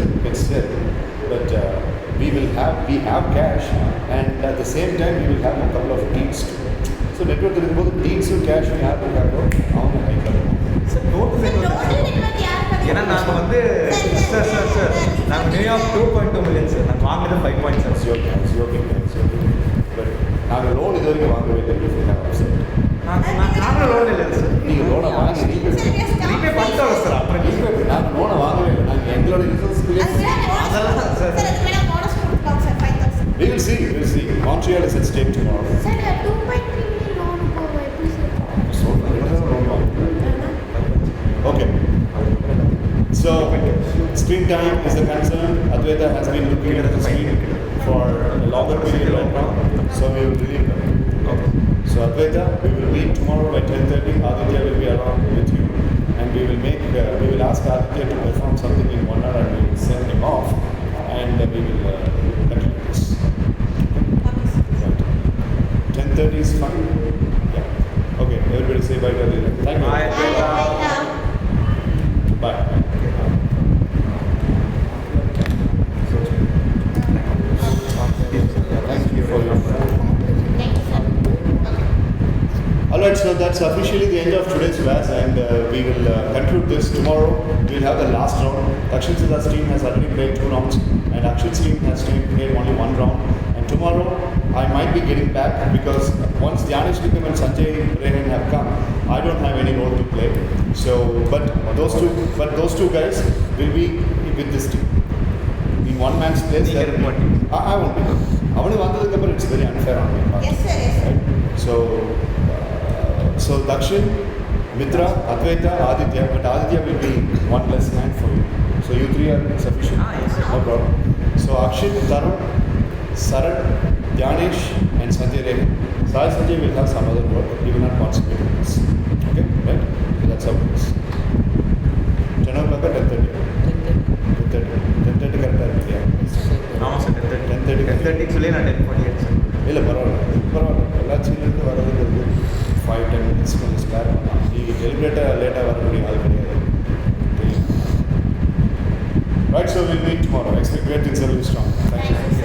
but we have cash, and at the same time we will have a couple of deeds too. So network is both deeds and cash we have to have on the high level. ஏன்னா நாங்கள் வந்து sir நாங்கள் New York 2.2 million sir நாங்கள் வாங்குறது 5.7. But நாங்கள் loan இது வரைக்கும் வாங்கவே இல்லை. நாங்கள் லோன் இல்லை சார். நீங்கள் லோனை வாங்கி ரீபே பண்ணிட்டோம் சார். அப்புறம் நாங்கள் லோனை வாங்கவே இல்லை. நாங்கள் எங்களோட ரிசர்வ்ஸ் அதெல்லாம் sir we will see. Montreal is at stake tomorrow. Sir, 2.3 million loan போகும் எப்படி sir? So, okay. So, screen time is a concern. Advaita has been looking at the screen for a longer period right now. So, we will relieve them. Okay. So, Advaita, we will meet tomorrow by 10:30. Aditya will be around with you. And we will ask Aditya to perform something in 1 hour and we will send him off. And we will continue this. Right. 10:30 is fine? Yeah. Okay, everybody say bye to Aditya. Thank you. Bye. Bye. Thank you for your Alright, so that's officially the end of today's class, and we will conclude this tomorrow. We will have the last round. Akshin Siddharth's team has already played 2 rounds, and Akshit's team has played only 1 round. And tomorrow, I might be getting back because once Dhyanesh Nikam and Sanjay Rehan have come, I don't have any role to play. So, but those two guys will be with this team. In one man's place, I won't be. It's very unfair on me. Yes, sir. Right? So Dakshin, Mitra, Advaita, Aditya, but Aditya will be 1 less man for you. So you 3 are sufficient. Yes. No problem. So Akshit, Tarun, Saran, Dhyanesh and Sanjay Rehan. Sai Sanjay will have some other work. He will not participate in this. Okay? Right? So that's how it is. 10 o'clock or 10:30? 10:30 correct. ஆமாம் sir 10:30 10:30 Right, so we'll meet tomorrow. Expect great things, very strong. Thank you.